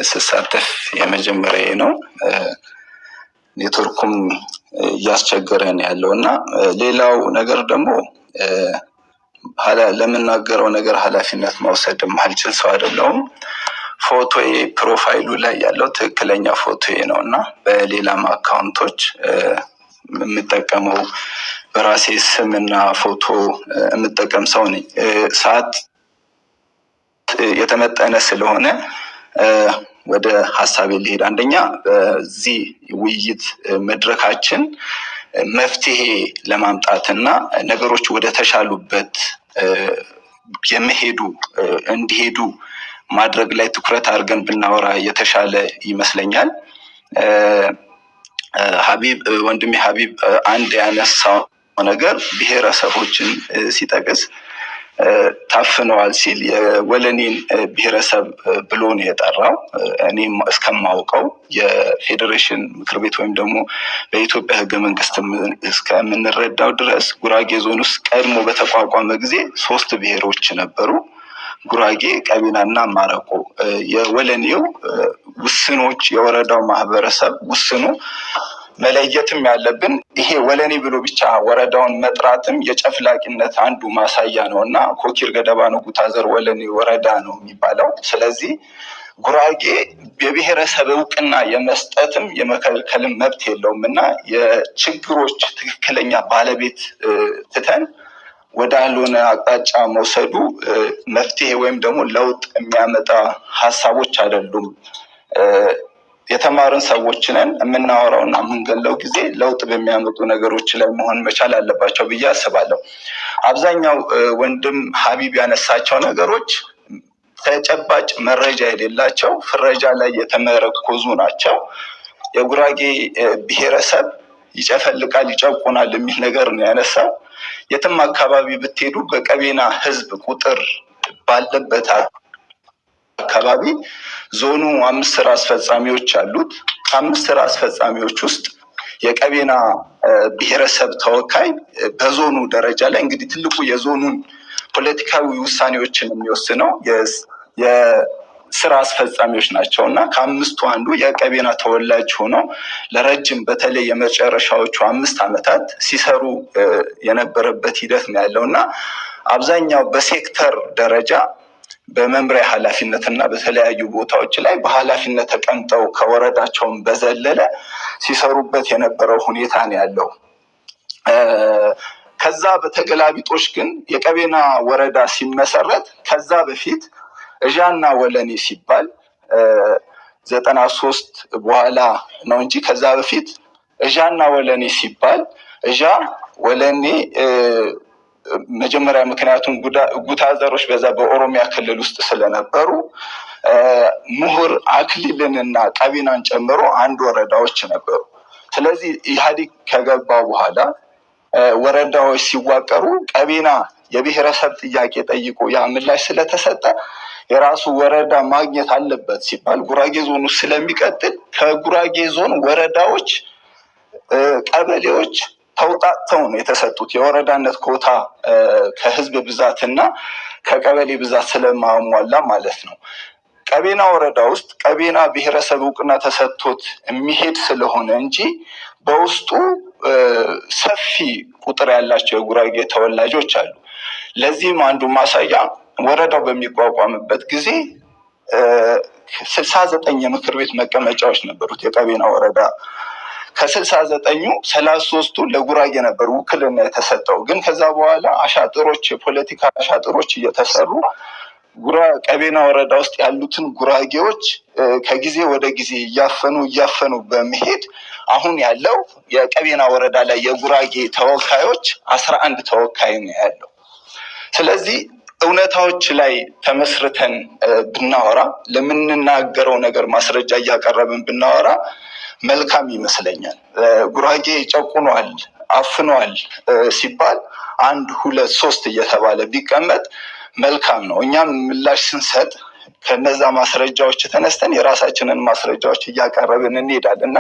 ስሳተፍ የመጀመሪያ ነው። ኔትወርኩም እያስቸገረን ያለውና ሌላው ነገር ደግሞ ለምናገረው ነገር ኃላፊነት መውሰድ የማልችል ሰው አይደለሁም። ፎቶዬ ፕሮፋይሉ ላይ ያለው ትክክለኛ ፎቶዬ ነውና በሌላም አካውንቶች የምጠቀመው በራሴ ስምና ፎቶ የምጠቀም ሰው ነኝ። ሰዓት የተመጠነ ስለሆነ ወደ ሐሳቤ ልሄድ። አንደኛ በዚህ ውይይት መድረካችን መፍትሄ ለማምጣትና ነገሮች ወደ ተሻሉበት እንዲሄዱ ማድረግ ላይ ትኩረት አድርገን ብናወራ የተሻለ ይመስለኛል። ወንድሜ ሀቢብ አንድ ያነሳው ነገር ብሔረሰቦችን ሲጠቅስ ታፍነዋል ሲል የወለኔን ብሔረሰብ ብሎ ነው የጠራው። እኔም እስከማውቀው የፌዴሬሽን ምክር ቤት ወይም ደግሞ በኢትዮጵያ ሕገ መንግስት እስከምንረዳው ድረስ ጉራጌ ዞን ውስጥ ቀድሞ በተቋቋመ ጊዜ 3 ብሔሮች ነበሩ። ጉራጌ፣ ቀቢናና ማረቆ። የወለኔው ውስኖች የወረዳው ማህበረሰብ ውስኑ መለየትም ያለብን ይሄ ወለኔ ብሎ ብቻ ወረዳውን መጥራትም የጨፍላቂነት አንዱ ማሳያ ነውና ኮኪር ገደባ ነው ጉታዘር ወለኔ ወረዳ ነው የሚባለው። ስለዚህ ጉራጌ የብሔረሰብ እውቅና የመስጠትም የመከልከልም መብት የለውምና የችግሮች ትክክለኛ ባለቤት ትተን ወዳልሆነ አቅጣጫ መውሰዱ መፍትሄ ወይም ደግሞ ለውጥ የሚያመጣ ሀሳቦች አይደሉም። የተማርን ሰዎች ነን። የምናወራውና የምንገለው ጊዜ ለውጥ በሚያመጡ ነገሮች ላይ መሆን መቻል አለባቸው ብዬ አስባለሁ። አብዛኛው ወንድም ሀቢብ ያነሳቸው ነገሮች ተጨባጭ መረጃ የሌላቸው ፍረጃ ላይ የተመረኮዙ ናቸው። የጉራጌ ብሔረሰብ ይጨፈልቃል፣ ይጨቁናል የሚል ነገር ነው ያነሳው። የትም አካባቢ ብትሄዱ በቀቤና ህዝብ ቁጥር ባለበት አካባቢ ዞኑ 5 ስራ አስፈጻሚዎች አሉት። ከ5 ስራ አስፈጻሚዎች ውስጥ የቀቤና ብሔረሰብ ተወካይ በዞኑ ደረጃ ላይ እንግዲህ ትልቁ የዞኑን ፖለቲካዊ ውሳኔዎችን የሚወስነው የስራ አስፈጻሚዎች ናቸው እና ከ5ቱ አንዱ የቀቤና ተወላጅ ሆነው ለረጅም በተለይ የመጨረሻዎቹ 5 ዓመታት ሲሰሩ የነበረበት ሂደት ነው ያለው እና አብዛኛው በሴክተር ደረጃ በመምሪያ ኃላፊነት እና በተለያዩ ቦታዎች ላይ በኃላፊነት ተቀምጠው ከወረዳቸውን በዘለለ ሲሰሩበት የነበረው ሁኔታ ነው ያለው። ከዛ በተገላቢጦሽ ግን የቀቤና ወረዳ ሲመሰረት ከዛ በፊት እዣና ወለኔ ሲባል 93 በኋላ ነው እንጂ ከዛ በፊት እዣና ወለኔ ሲባል እዣ ወለኔ መጀመሪያ ምክንያቱም ጉታዘሮች በዛ በኦሮሚያ ክልል ውስጥ ስለነበሩ ምሁር አክሊልንና ቀቤናን ጨምሮ 1 ወረዳዎች ነበሩ። ስለዚህ ኢህአዴግ ከገባ በኋላ ወረዳዎች ሲዋቀሩ ቀቤና የብሔረሰብ ጥያቄ ጠይቆ ያ ምላሽ ስለተሰጠ የራሱ ወረዳ ማግኘት አለበት ሲባል ጉራጌ ዞን ውስጥ ስለሚቀጥል ከጉራጌ ዞን ወረዳዎች ቀበሌዎች ተውጣጥተው ነው የተሰጡት። የወረዳነት ኮታ ከህዝብ ብዛትና ከቀበሌ ብዛት ስለማሟላ ማለት ነው። ቀቤና ወረዳ ውስጥ ቀቤና ብሔረሰብ እውቅና ተሰጥቶት የሚሄድ ስለሆነ እንጂ በውስጡ ሰፊ ቁጥር ያላቸው የጉራጌ ተወላጆች አሉ። ለዚህም አንዱ ማሳያ ወረዳው በሚቋቋምበት ጊዜ 69 የምክር ቤት መቀመጫዎች ነበሩት የቀቤና ወረዳ። ከ69ኙ 33ቱ ለጉራጌ ነበር ውክልና የተሰጠው። ግን ከዛ በኋላ አሻጥሮች፣ የፖለቲካ አሻጥሮች እየተሰሩ ቀቤና ወረዳ ውስጥ ያሉትን ጉራጌዎች ከጊዜ ወደ ጊዜ እያፈኑ በመሄድ አሁን ያለው የቀቤና ወረዳ ላይ የጉራጌ ተወካዮች 11 ተወካይ ነው ያለው። ስለዚህ እውነታዎች ላይ ተመስርተን ብናወራ ለምንናገረው ነገር ማስረጃ እያቀረብን ብናወራ መልካም ይመስለኛል። ጉራጌ ጨቁኗል፣ አፍኗል ሲባል 1 2 3 እየተባለ ቢቀመጥ መልካም ነው። እኛም ምላሽ ስንሰጥ ከነዛ ማስረጃዎች ተነስተን የራሳችንን ማስረጃዎች እያቀረብን እንሄዳለን እና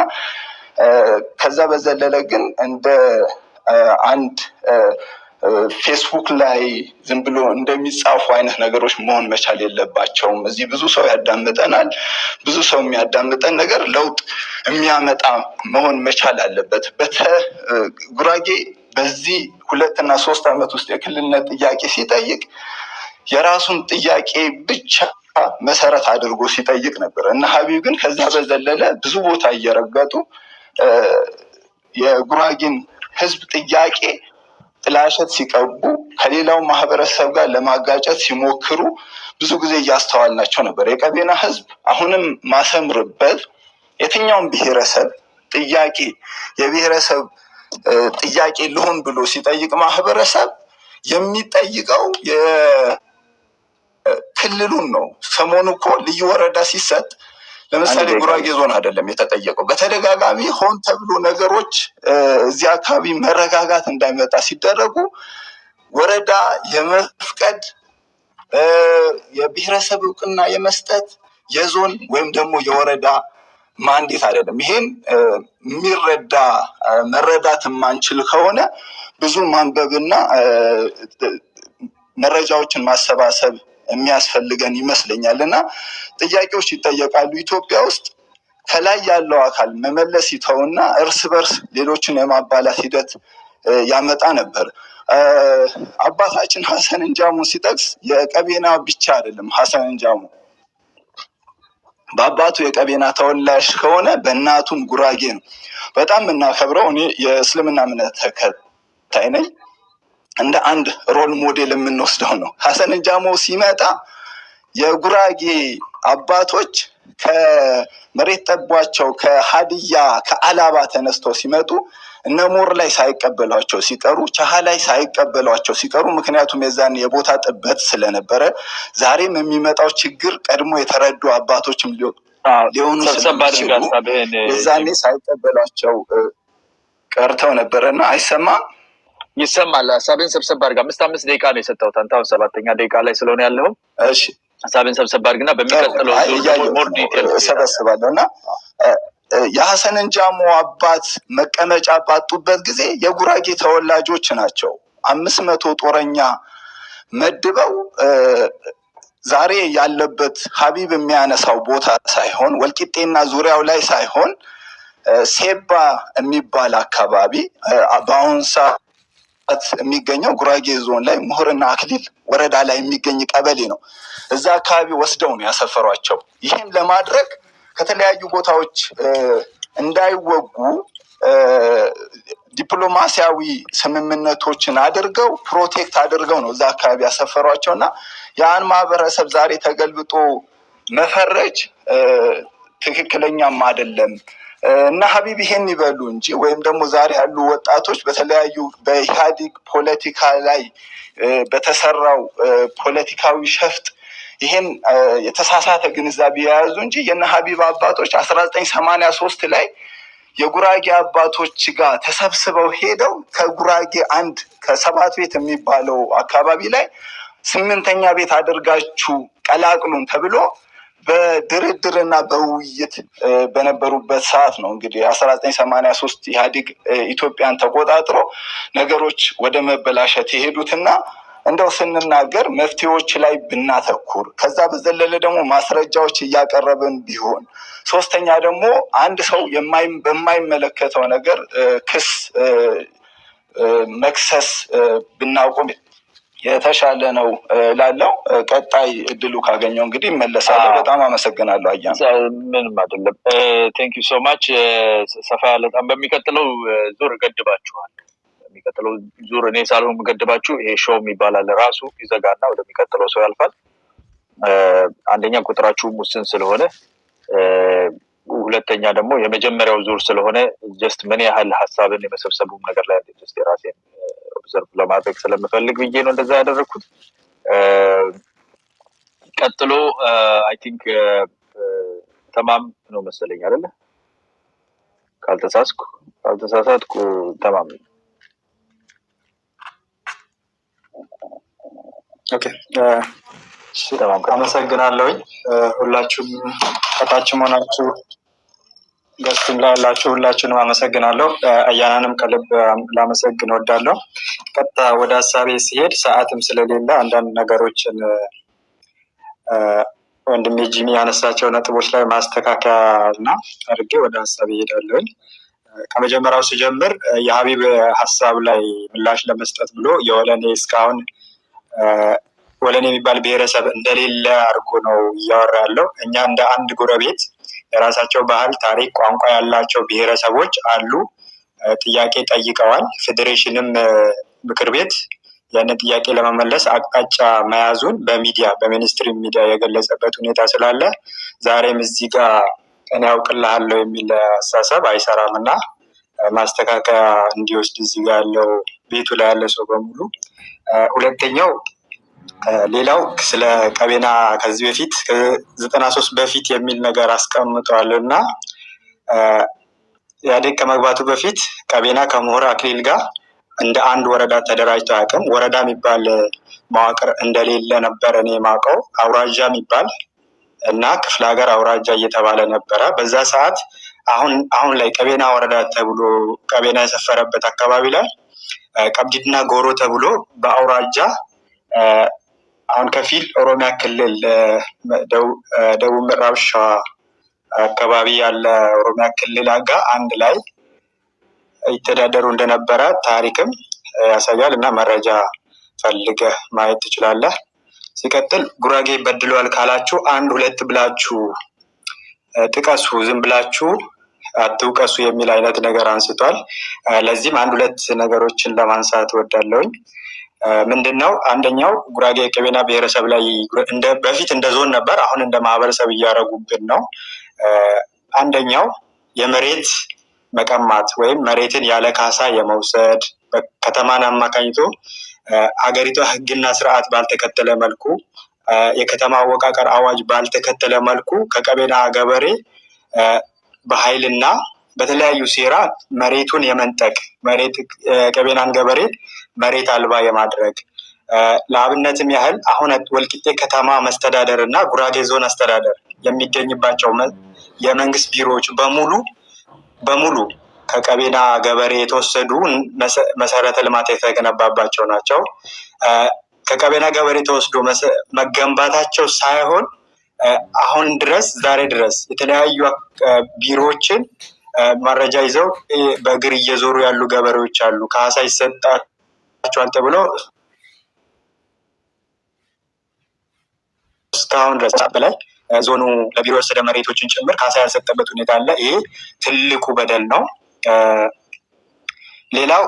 ከዛ በዘለለ ግን እንደ አንድ ፌስቡክ ላይ ዝም ብሎ እንደሚጻፉ አይነት ነገሮች መሆን መቻል የለባቸውም። እዚህ ብዙ ሰው ያዳምጠናል። ብዙ ሰው የሚያዳምጠን ነገር ለውጥ የሚያመጣ መሆን መቻል አለበት። ጉራጌ በዚህ 2 እና 3 ዓመት ውስጥ የክልልነት ጥያቄ ሲጠይቅ የራሱን ጥያቄ ብቻ መሰረት አድርጎ ሲጠይቅ ነበር እና ሀቢብ ግን ከዛ በዘለለ ብዙ ቦታ እየረገጡ የጉራጌን ህዝብ ጥያቄ ጥላሸት ሲቀቡ ከሌላው ማህበረሰብ ጋር ለማጋጨት ሲሞክሩ ብዙ ጊዜ እያስተዋልናቸው ነበር። የቀቤና ህዝብ አሁንም ማሰምርበት የትኛውም ብሔረሰብ ጥያቄ የብሔረሰብ ጥያቄ ልሆን ብሎ ሲጠይቅ ማህበረሰብ የሚጠይቀው የክልሉን ነው። ሰሞኑ እኮ ልዩ ወረዳ ሲሰጥ ለምሳሌ ጉራጌ ዞን አይደለም የተጠየቀው። በተደጋጋሚ ሆን ተብሎ ነገሮች እዚህ አካባቢ መረጋጋት እንዳይመጣ ሲደረጉ ወረዳ የመፍቀድ የብሔረሰብ እውቅና የመስጠት የዞን ወይም ደግሞ የወረዳ ማንዴት አይደለም። ይሄን የሚረዳ መረዳት የማንችል ከሆነ ብዙ ማንበብና መረጃዎችን ማሰባሰብ የሚያስፈልገን ይመስለኛል እና ጥያቄዎች ይጠየቃሉ። ኢትዮጵያ ውስጥ ከላይ ያለው አካል መመለስ ይተውና እርስ በርስ ሌሎችን የማባላት ሂደት ያመጣ ነበር። አባታችን ሀሰን እንጃሞ ሲጠቅስ የቀቤና ብቻ አይደለም። ሀሰን እንጃሞ በአባቱ የቀቤና ተወላጅ ከሆነ በእናቱም ጉራጌ ነው። በጣም የምናከብረው እኔ የእስልምና እምነት ተከታይ ነኝ። እንደ አንድ ሮል ሞዴል የምንወስደው ነው። ሀሰን እንጃሞ ሲመጣ የጉራጌ አባቶች ከመሬት ጠቧቸው ከሀዲያ ከአላባ ተነስተው ሲመጡ እነ ሞር ላይ ሳይቀበሏቸው ሲቀሩ፣ ቻሃ ላይ ሳይቀበሏቸው ሲቀሩ፣ ምክንያቱም የዛን የቦታ ጥበት ስለነበረ ዛሬም የሚመጣው ችግር ቀድሞ የተረዱ አባቶችም ሊሆኑ ስለሚችሉ የዛኔ ሳይቀበሏቸው ቀርተው ነበረና አይሰማም። ይሰማል። ሀሳብን ሰብሰብ አድርግ። 5 ደቂቃ ነው የሰጠሁት። አንተ አሁን 7ኛ ደቂቃ ላይ ስለሆነ ያለው እሺ ሀሳብን ሰብሰብ አድርግና በሚቀጥለው ሞር ዲቴል ሰበስባለሁ እና የሀሰን እንጃሞ አባት መቀመጫ ባጡበት ጊዜ የጉራጌ ተወላጆች ናቸው 500 ጦረኛ መድበው ዛሬ ያለበት ሀቢብ የሚያነሳው ቦታ ሳይሆን ወልቂጤና ዙሪያው ላይ ሳይሆን ሴባ የሚባል አካባቢ በአሁን ሰዓት የሚገኘው ጉራጌ ዞን ላይ ምሁርና አክሊል ወረዳ ላይ የሚገኝ ቀበሌ ነው። እዛ አካባቢ ወስደው ነው ያሰፈሯቸው። ይህን ለማድረግ ከተለያዩ ቦታዎች እንዳይወጉ ዲፕሎማሲያዊ ስምምነቶችን አድርገው ፕሮቴክት አድርገው ነው እዛ አካባቢ ያሰፈሯቸው እና ያን ማህበረሰብ ዛሬ ተገልብጦ መፈረጅ ትክክለኛም አይደለም እና ሀቢብ ይሄን ይበሉ እንጂ ወይም ደግሞ ዛሬ ያሉ ወጣቶች በተለያዩ በኢህአዴግ ፖለቲካ ላይ በተሰራው ፖለቲካዊ ሸፍጥ ይሄን የተሳሳተ ግንዛቤ የያዙ እንጂ የነ ሀቢብ አባቶች 1983 ላይ የጉራጌ አባቶች ጋር ተሰብስበው ሄደው ከጉራጌ አንድ ከሰባት ቤት የሚባለው አካባቢ ላይ 8ኛ ቤት አድርጋችሁ ቀላቅሉን ተብሎ በድርድርና በውይይት በነበሩበት ሰዓት ነው እንግዲህ 1983 ኢህአዴግ ኢትዮጵያን ተቆጣጥሮ ነገሮች ወደ መበላሸት የሄዱትና እንደው ስንናገር መፍትሄዎች ላይ ብናተኩር ከዛ በዘለለ ደግሞ ማስረጃዎች እያቀረብን ቢሆን፣ ሶስተኛ ደግሞ አንድ ሰው በማይመለከተው ነገር ክስ መክሰስ ብናቆም የተሻለ ነው ላለው ቀጣይ እድሉ ካገኘው እንግዲህ እመለሳለሁ። በጣም አመሰግናለሁ። አያም ምንም አይደለም። ቴንክ ዩ ሶ ማች። ሰፋ ያለ በሚቀጥለው ዙር ገድባችኋል። የሚቀጥለው ዙር እኔ ሳልሆን ገድባችሁ ይሄ ሾው ይባላል ራሱ ይዘጋና ወደሚቀጥለው ሰው ያልፋል። አንደኛ ቁጥራችሁ ውስን ስለሆነ፣ ሁለተኛ ደግሞ የመጀመሪያው ዙር ስለሆነ ጀስት ምን ያህል ሀሳብን የመሰብሰቡ ነገር ላይ ጀስት የራሴን ኦብዘርቭ ለማድረግ ስለምፈልግ ብዬ ነው እንደዛ ያደረግኩት። ቀጥሎ አይ ቲንክ ተማም ነው መሰለኝ አይደለ? ካልተሳሳትኩ ተማም። ኦኬ አመሰግናለሁ። ሁላችሁም ከታችም ሆናችሁ ገስቱም ላይ ያላችሁ ሁላችሁንም አመሰግናለሁ። አያናንም ከልብ ላመሰግን እወዳለሁ። ቀጥታ ወደ ሀሳቤ ሲሄድ ሰዓትም ስለሌለ አንዳንድ ነገሮችን ወንድሜ ጂሚ ያነሳቸው ነጥቦች ላይ ማስተካከያ እና አድርጌ ወደ ሀሳቤ እሄዳለሁ። ከመጀመሪያው ስጀምር የሀቢብ ሀሳብ ላይ ምላሽ ለመስጠት ብሎ የወለኔ እስካሁን ወለኔ የሚባል ብሔረሰብ እንደሌለ አድርጎ ነው እያወራ ያለው። እኛ እንደ አንድ ጎረቤት የራሳቸው ባህል፣ ታሪክ፣ ቋንቋ ያላቸው ብሔረሰቦች አሉ። ጥያቄ ጠይቀዋል። ፌዴሬሽንም ምክር ቤት ያንን ጥያቄ ለመመለስ አቅጣጫ መያዙን በሚዲያ በሚኒስትሪ ሚዲያ የገለጸበት ሁኔታ ስላለ ዛሬም እዚህ ጋር እኔ ያውቅልሃለሁ የሚል አስተሳሰብ አይሰራም እና ማስተካከያ እንዲወስድ እዚህ ጋር ያለው ቤቱ ላይ ያለ ሰው በሙሉ። ሁለተኛው ሌላው ስለ ቀቤና ከዚህ በፊት ከ93 በፊት የሚል ነገር አስቀምጠዋል እና ኢህአዴግ ከመግባቱ በፊት ቀቤና ከምሁር አክሊል ጋር እንደ አንድ ወረዳ ተደራጅቶ አያውቅም። ወረዳ የሚባል መዋቅር እንደሌለ ነበር እኔ የማውቀው። አውራጃ የሚባል እና ክፍለ ሀገር አውራጃ እየተባለ ነበረ በዛ ሰዓት። አሁን ላይ ቀቤና ወረዳ ተብሎ ቀቤና የሰፈረበት አካባቢ ላይ ቀብዲና ጎሮ ተብሎ በአውራጃ አሁን ከፊል ኦሮሚያ ክልል ደቡብ ምዕራብ ሸዋ አካባቢ ያለ ኦሮሚያ ክልል ጋር አንድ ላይ ይተዳደሩ እንደነበረ ታሪክም ያሳያል እና መረጃ ፈልገህ ማየት ትችላለህ። ሲቀጥል ጉራጌ በድሏል ካላችሁ አንድ ሁለት ብላችሁ ጥቀሱ፣ ዝም ብላችሁ አትውቀሱ የሚል አይነት ነገር አንስቷል። ለዚህም አንድ ሁለት ነገሮችን ለማንሳት እወዳለሁኝ። ምንድነው? አንደኛው ጉራጌ ቀቤና ብሔረሰብ ላይ በፊት እንደ ዞን ነበር፣ አሁን እንደ ማህበረሰብ እያደረጉብን ነው። አንደኛው የመሬት መቀማት ወይም መሬትን ያለ ካሳ የመውሰድ ከተማን አማካኝቶ ሀገሪቷ ሕግና ስርዓት ባልተከተለ መልኩ የከተማ አወቃቀር አዋጅ ባልተከተለ መልኩ ከቀቤና ገበሬ በኃይልና በተለያዩ ሴራ መሬቱን የመንጠቅ ቀቤናን ገበሬ መሬት አልባ የማድረግ ለአብነትም ያህል አሁን ወልቂጤ ከተማ መስተዳደር እና ጉራጌ ዞን አስተዳደር የሚገኝባቸው የመንግስት ቢሮዎች በሙሉ ከቀቤና ገበሬ የተወሰዱ መሰረተ ልማት የተገነባባቸው ናቸው። ከቀቤና ገበሬ ተወስዶ መገንባታቸው ሳይሆን አሁን ድረስ ዛሬ ድረስ የተለያዩ ቢሮዎችን መረጃ ይዘው በእግር እየዞሩ ያሉ ገበሬዎች አሉ። ካሳ ይሰጣቸዋል ተብሎ እስካሁን ድረስ በላይ ዞኑ ለቢሮ የወሰደ መሬቶችን ጭምር ካሳ ያልሰጠበት ሁኔታ አለ። ይሄ ትልቁ በደል ነው። ሌላው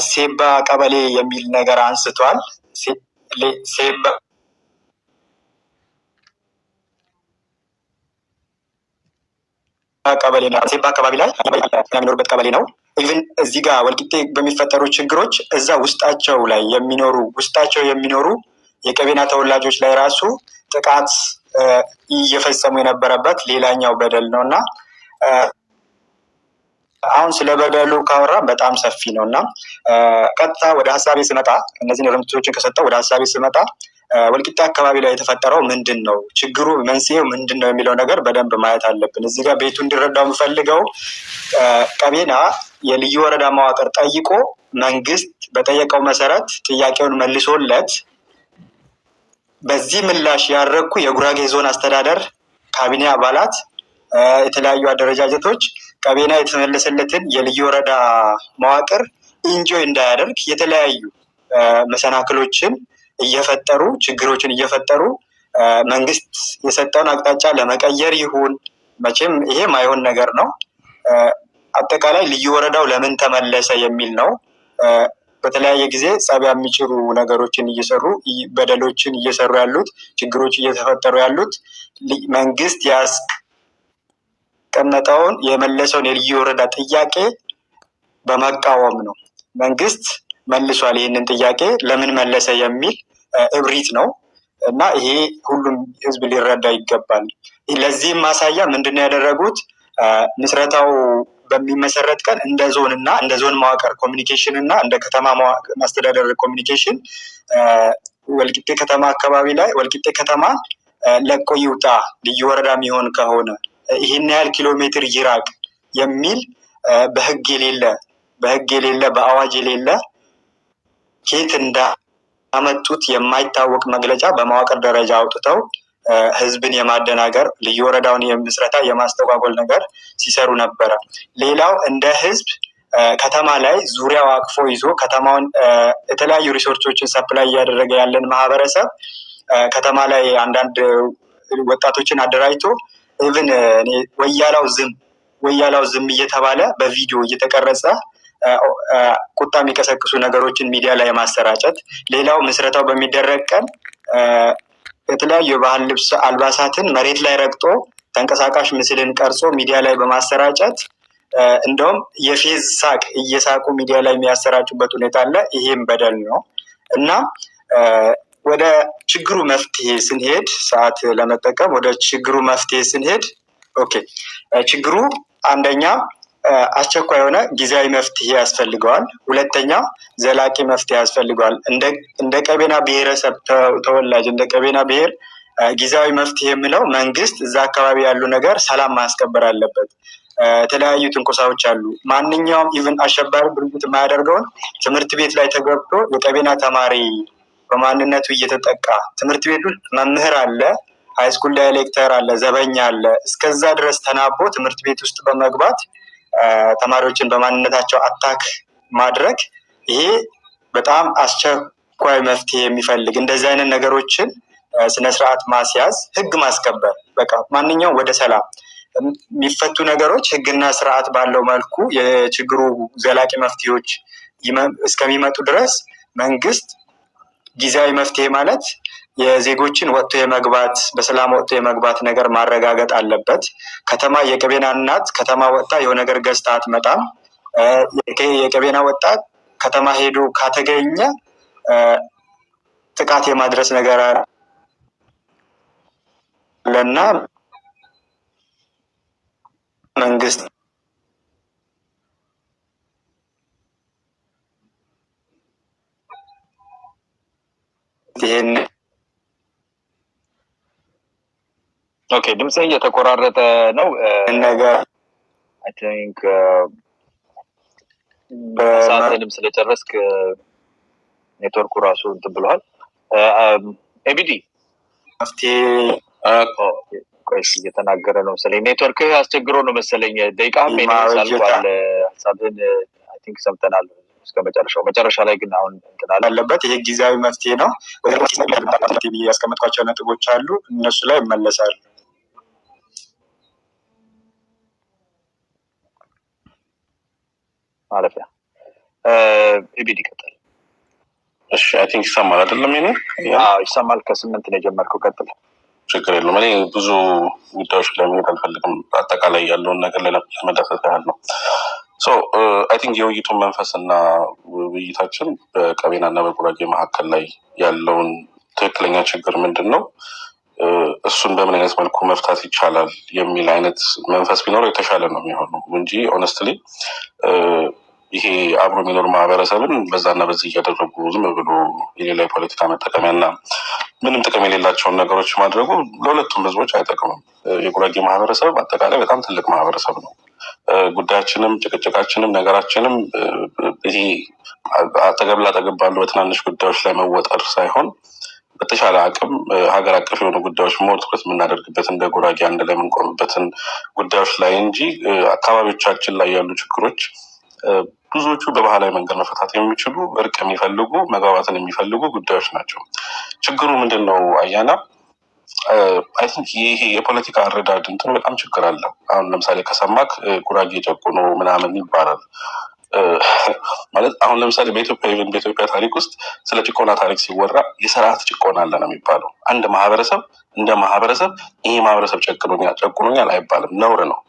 ሴባ ቀበሌ የሚል ነገር አንስቷል። ሴባ ቀበሌ ነው። ሴባ አካባቢ ላይ የሚኖርበት ቀበሌ ነው። ኢቭን እዚህ ጋር ወልቂጤ በሚፈጠሩ ችግሮች እዛ ውስጣቸው የሚኖሩ የቀቤና ተወላጆች ላይ ራሱ ጥቃት እየፈጸሙ የነበረበት ሌላኛው በደል ነው እና አሁን ስለ በደሉ ካወራ በጣም ሰፊ ነው እና ቀጥታ ወደ ሀሳቤ ስመጣ እነዚህን እርምጃዎችን ከሰጠው ወደ ሀሳቤ ስመጣ ወልቂጤ አካባቢ ላይ የተፈጠረው ምንድን ነው፣ ችግሩ መንስኤው ምንድን ነው የሚለው ነገር በደንብ ማየት አለብን። እዚህ ጋር ቤቱ እንዲረዳው የምፈልገው ቀቤና የልዩ ወረዳ መዋቅር ጠይቆ መንግስት በጠየቀው መሰረት ጥያቄውን መልሶለት በዚህ ምላሽ ያደረኩ የጉራጌ ዞን አስተዳደር ካቢኔ አባላት፣ የተለያዩ አደረጃጀቶች ቀቤና የተመለሰለትን የልዩ ወረዳ መዋቅር ኢንጆይ እንዳያደርግ የተለያዩ መሰናክሎችን እየፈጠሩ ችግሮችን እየፈጠሩ መንግስት የሰጠውን አቅጣጫ ለመቀየር ይሁን መቼም ይሄ ማይሆን ነገር ነው። አጠቃላይ ልዩ ወረዳው ለምን ተመለሰ የሚል ነው። በተለያየ ጊዜ ጸብ የሚጭሩ ነገሮችን እየሰሩ በደሎችን እየሰሩ ያሉት ችግሮች እየተፈጠሩ ያሉት መንግስት ያስቀመጠውን የመለሰውን የልዩ ወረዳ ጥያቄ በመቃወም ነው። መንግስት መልሷል ይህንን ጥያቄ ለምን መለሰ የሚል እብሪት ነው እና ይሄ ሁሉም ህዝብ ሊረዳ ይገባል። ለዚህም ማሳያ ምንድነው ያደረጉት? ምስረታው በሚመሰረት ቀን እንደ ዞን እና እንደ ዞን መዋቅር ኮሚኒኬሽን እና እንደ ከተማ ማስተዳደር ኮሚኒኬሽን ወልቂጤ ከተማ አካባቢ ላይ ወልቂጤ ከተማ ለቆ ይውጣ ልዩ ወረዳ የሚሆን ከሆነ ይህን ያህል ኪሎ ሜትር ይራቅ የሚል በህግ የሌለ በአዋጅ የሌለ ከየት እንዳመጡት የማይታወቅ መግለጫ በመዋቅር ደረጃ አውጥተው ህዝብን የማደናገር ልዩ ወረዳውን የምስረታ የማስተጓጎል ነገር ሲሰሩ ነበረ። ሌላው እንደ ህዝብ ከተማ ላይ ዙሪያው አቅፎ ይዞ ከተማውን የተለያዩ ሪሶርሶችን ሰፕላይ እያደረገ ያለን ማህበረሰብ ከተማ ላይ አንዳንድ ወጣቶችን አደራጅቶ ኢቭን ወያላው ዝም እየተባለ በቪዲዮ እየተቀረጸ ቁጣ የሚቀሰቅሱ ነገሮችን ሚዲያ ላይ ማሰራጨት። ሌላው ምስረታው በሚደረግ ቀን የተለያዩ የባህል ልብስ አልባሳትን መሬት ላይ ረግጦ ተንቀሳቃሽ ምስልን ቀርጾ ሚዲያ ላይ በማሰራጨት እንደውም የፌዝ ሳቅ እየሳቁ ሚዲያ ላይ የሚያሰራጩበት ሁኔታ አለ። ይሄም በደል ነው እና ወደ ችግሩ መፍትሄ ስንሄድ ሰዓት ለመጠቀም ወደ ችግሩ መፍትሄ ስንሄድ ችግሩ አንደኛ አስቸኳይ የሆነ ጊዜያዊ መፍትሄ ያስፈልገዋል። ሁለተኛ ዘላቂ መፍትሄ ያስፈልገዋል። እንደ ቀቤና ብሔረሰብ ተወላጅ እንደ ቀቤና ብሔር ጊዜያዊ መፍትሄ የምለው መንግስት እዛ አካባቢ ያሉ ነገር ሰላም ማስከበር አለበት። የተለያዩ ትንኮሳዎች አሉ። ማንኛውም ኢቭን አሸባሪ ድርጊት የማያደርገውን ትምህርት ቤት ላይ ተገብቶ የቀቤና ተማሪ በማንነቱ እየተጠቃ ትምህርት ቤት ውስጥ መምህር አለ፣ ሃይስኩል ዳይሬክተር አለ፣ ዘበኛ አለ። እስከዛ ድረስ ተናቦ ትምህርት ቤት ውስጥ በመግባት ተማሪዎችን በማንነታቸው አታክ ማድረግ ይሄ በጣም አስቸኳይ መፍትሄ የሚፈልግ እንደዚህ አይነት ነገሮችን ስነስርዓት ማስያዝ፣ ህግ ማስከበር በቃ ማንኛውም ወደ ሰላም የሚፈቱ ነገሮች ህግና ስርዓት ባለው መልኩ የችግሩ ዘላቂ መፍትሄዎች እስከሚመጡ ድረስ መንግስት ጊዜያዊ መፍትሄ ማለት የዜጎችን ወጥቶ የመግባት በሰላም ወጥቶ የመግባት ነገር ማረጋገጥ አለበት። ከተማ የቀቤና እናት ከተማ ወጣ የሆነ ነገር ገዝታ አትመጣም። የቀቤና ወጣት ከተማ ሄዶ ካተገኘ ጥቃት የማድረስ ነገር አለና መንግስት ይሄን ድምጽ እየተቆራረጠ ነው ነገር አይ ቲንክ በሰዓትንም ስለጨረስክ ኔትወርኩ ራሱ እንትን ብሏል። ኤቢዲ መፍትሄ ቆይስ እየተናገረ ነው መሰለኝ። ኔትወርክ አስቸግሮ ነው መሰለኝ። ደቂቃም ሳልቋል። ሀሳብን አይ ቲንክ ሰምተናል እስከ መጨረሻ ላይ ግን አሁን እንትን አለበት። ይሄ ጊዜያዊ መፍትሄ ነው። ወደ ያስቀመጥኳቸው ነጥቦች አሉ፣ እነሱ ላይ እመለሳሉ። ማለፊያ ኤቢዲ ቀጥል። እሺ አይ ቲንክ ይሰማል አይደለም? ይሰማል። ከ8 ነው የጀመርከው፣ ቀጥል። ችግር የለውም። እኔ ብዙ ጉዳዮች ላይ መሄድ አልፈልግም። አጠቃላይ ያለውን ነገር ለመዳሰስ ያህል ነው። አይ ቲንክ የውይይቱን መንፈስ እና ውይይታችን በቀቤና እና በጉራጌ መካከል ላይ ያለውን ትክክለኛ ችግር ምንድን ነው፣ እሱን በምን አይነት መልኩ መፍታት ይቻላል የሚል አይነት መንፈስ ቢኖረው የተሻለ ነው የሚሆነው እንጂ ኦነስትሊ ይሄ አብሮ የሚኖር ማህበረሰብን በዛና በዚህ እያደረጉ ዝም ብሎ የሌላ የፖለቲካ መጠቀሚያና ምንም ጥቅም የሌላቸውን ነገሮች ማድረጉ ለሁለቱም ህዝቦች አይጠቅምም። የጉራጌ ማህበረሰብ አጠቃላይ በጣም ትልቅ ማህበረሰብ ነው። ጉዳያችንም ጭቅጭቃችንም ነገራችንም ይሄ አጠገብ ላጠገብ ባሉ በትናንሽ ጉዳዮች ላይ መወጠር ሳይሆን በተሻለ አቅም ሀገር አቀፍ የሆኑ ጉዳዮች ሞር ትኩረት የምናደርግበት እንደ ጉራጌ አንድ ላይ የምንቆምበትን ጉዳዮች ላይ እንጂ አካባቢዎቻችን ላይ ያሉ ችግሮች ብዙዎቹ በባህላዊ መንገድ መፈታት የሚችሉ እርቅ የሚፈልጉ መግባባትን የሚፈልጉ ጉዳዮች ናቸው። ችግሩ ምንድን ነው አያና? አይ ቲንክ ይሄ የፖለቲካ አረዳድ እንትን በጣም ችግር አለ። አሁን ለምሳሌ ከሰማክ ጉራጌ ጨቁኖ ምናምን ይባላል። ማለት አሁን ለምሳሌ በኢትዮጵያ ታሪክ ውስጥ ስለ ጭቆና ታሪክ ሲወራ የስርዓት ጭቆና አለ ነው የሚባለው። አንድ ማህበረሰብ እንደ ማህበረሰብ ይሄ ማህበረሰብ ጨቁኖኛል አይባልም፣ ነውር ነው።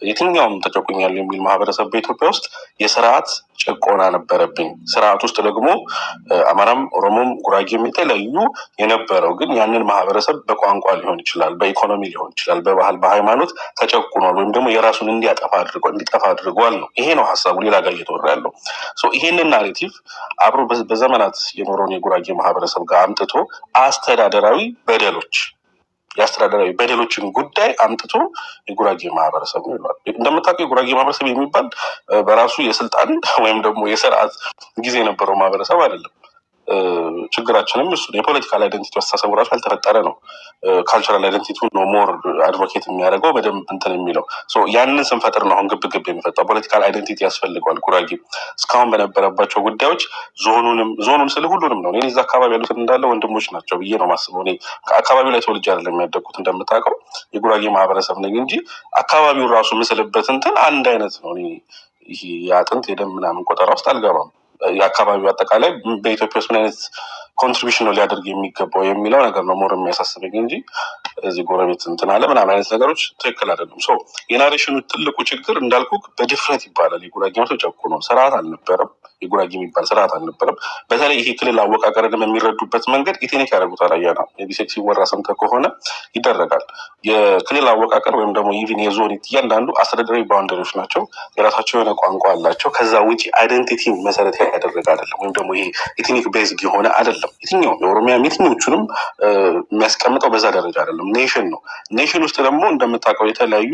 የትኛውም ተጨቁኛል የሚል ማህበረሰብ በኢትዮጵያ ውስጥ የስርዓት ጭቆና ነበረብኝ። ስርዓት ውስጥ ደግሞ አማራም፣ ኦሮሞም፣ ጉራጌም የተለያዩ የነበረው ግን ያንን ማህበረሰብ በቋንቋ ሊሆን ይችላል፣ በኢኮኖሚ ሊሆን ይችላል፣ በባህል በሃይማኖት ተጨቁኗል ወይም ደግሞ የራሱን እንዲጠፋ አድርጓል ነው። ይሄ ነው ሀሳቡ። ሌላ ጋር እየተወራ ያለው ይሄንን ናሬቲቭ አብሮ በዘመናት የኖረውን የጉራጌ ማህበረሰብ ጋር አምጥቶ የአስተዳደራዊ በደሎችን ጉዳይ አምጥቶ የጉራጌ ማህበረሰብ ነው ይሏል። እንደምታውቀው የጉራጌ ማህበረሰብ የሚባል በራሱ የስልጣን ወይም ደግሞ የስርዓት ጊዜ የነበረው ማህበረሰብ አይደለም። ችግራችንም እሱ የፖለቲካል አይደንቲቲ አስተሳሰቡ ራሱ ያልተፈጠረ ነው። ካልቸራል አይደንቲቲ ነው ሞር አድቮኬት የሚያደርገው በደንብ እንትን የሚለው ያንን ስንፈጥር ነው አሁን ግብ የሚፈጣው። ፖለቲካል አይደንቲቲ ያስፈልገዋል። ጉራጌ እስካሁን በነበረባቸው ጉዳዮች ዞኑን ስለ ሁሉንም ነው። እኔ እዛ አካባቢ ያሉትን እንዳለ ወንድሞች ናቸው ብዬ ነው ማስበው። እኔ ከአካባቢው ላይ ተወልጄ አይደለም የሚያደግኩት እንደምታውቀው የጉራጌ ማህበረሰብ ነኝ እንጂ አካባቢውን ራሱ ምስልበት እንትን አንድ አይነት ነው። ይሄ የአጥንት የደም ምናምን ቆጠራ ውስጥ አልገባም። የአካባቢው አጠቃላይ በኢትዮጵያ ውስጥ ምን አይነት ኮንትሪቢሽን ነው ሊያደርግ የሚገባው የሚለው ነገር ነው ሞር የሚያሳስበኝ እንጂ እዚህ ጎረቤት እንትን አለ ምናምን አይነት ነገሮች ትክክል አይደለም። የናሬሽኑ ትልቁ ችግር እንዳልኩ በድፍረት ይባላል። የጉራጌ ሰው ጨቁኖ ስርዓት አልነበረም። የጉራጌ የሚባል ስርዓት አልነበረም። በተለይ ይሄ ክልል አወቃቀርንም የሚረዱበት መንገድ ኢቴኔክ ያደርጉታል። አያና ቢሴክስ ሲወራ ሰምተህ ከሆነ ይደረጋል። የክልል አወቃቀር ወይም ደግሞ ኢቭን የዞን እያንዳንዱ አስተዳደራዊ ባውንደሪዎች ናቸው። የራሳቸው የሆነ ቋንቋ አላቸው። ከዛ ውጭ አይደንቲቲ መሰረት ያደረገ አይደለም። ወይም ደግሞ ይሄ ኢትኒክ ቤዝድ የሆነ አይደለም። የትኛው የኦሮሚያ የትኞቹንም የሚያስቀምጠው በዛ ደረጃ አይደለም። ኔሽን ነው። ኔሽን ውስጥ ደግሞ እንደምታውቀው የተለያዩ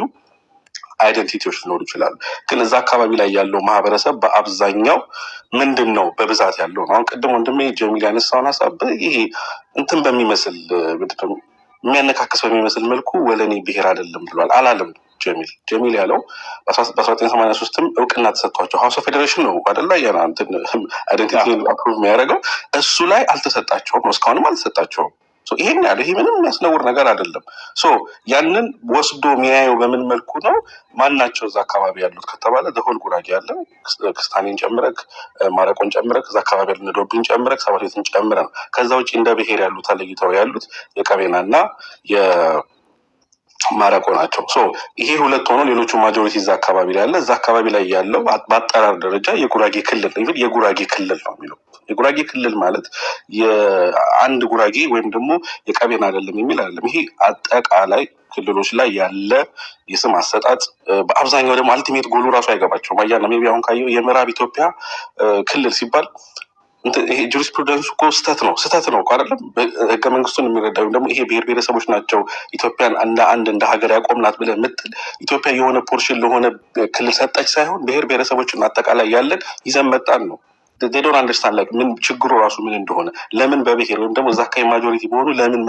አይደንቲቲዎች ሊኖሩ ይችላሉ። ግን እዛ አካባቢ ላይ ያለው ማህበረሰብ በአብዛኛው ምንድን ነው በብዛት ያለው ነው። አሁን ቅድም ወንድሜ ጀሚል ያነሳውን ሀሳብ ይሄ እንትን በሚመስል የሚያነካክስ በሚመስል መልኩ ወለኔ ብሔር አይደለም ብሏል አላለም። ጀሚል ያለው በ1983ም እውቅና ተሰጥቷቸው ሀውስ ኦፍ ፌዴሬሽን ነው አደላ ያና አይደንቲቲ አፕሩቭ የሚያደርገው እሱ ላይ አልተሰጣቸውም ነው። እስካሁንም አልተሰጣቸውም። ይሄን ያለ ይሄ ምንም የሚያስነውር ነገር አይደለም። ያንን ወስዶ የሚያየው በምን መልኩ ነው? ማናቸው እዛ አካባቢ ያሉት ከተባለ ደሆል ጉራጌ ያለ ክስታኔን ጨምረክ ማረቆን ጨምረክ እዛ አካባቢ ያሉ ነዶብን ጨምረክ ሰባቴትን ጨምረ ነው። ከዛ ውጭ እንደ ብሔር ያሉ ተለይተው ያሉት የቀቤና እና ማረቆ ናቸው። ይሄ ሁለት ሆኖ ሌሎቹ ማጆሪቲ እዛ አካባቢ ላይ ያለ እዛ አካባቢ ላይ ያለው በአጠራር ደረጃ የጉራጌ ክልል ነው። የጉራጌ ክልል ነው የሚለው የጉራጌ ክልል ማለት የአንድ ጉራጌ ወይም ደግሞ የቀቤና አይደለም የሚል አይደለም። ይሄ አጠቃላይ ክልሎች ላይ ያለ የስም አሰጣጥ በአብዛኛው ደግሞ አልቲሜት ጎሉ ራሱ አይገባቸውም። አያና ሜቢ አሁን ካየው የምዕራብ ኢትዮጵያ ክልል ሲባል ይሄ ጁሪስፕሩደንሱ እኮ ስህተት ነው እኮ አይደለም። ህገ መንግስቱን የሚረዳ ወይም ደግሞ ይሄ ብሔር ብሔረሰቦች ናቸው ኢትዮጵያን እንደ ሀገር ያቆምናት ብለህ ምትል ኢትዮጵያ የሆነ ፖርሽን ለሆነ ክልል ሰጠች ሳይሆን ብሔር ብሔረሰቦችን አጠቃላይ ያለን ይዘን መጣን ነው። ዶንት አንደርስታንድ ላይክ ምን ችግሩ ራሱ ምን እንደሆነ ለምን በብሔር ወይም ደግሞ እዛ አካባቢ ማጆሪቲ በሆኑ ለምን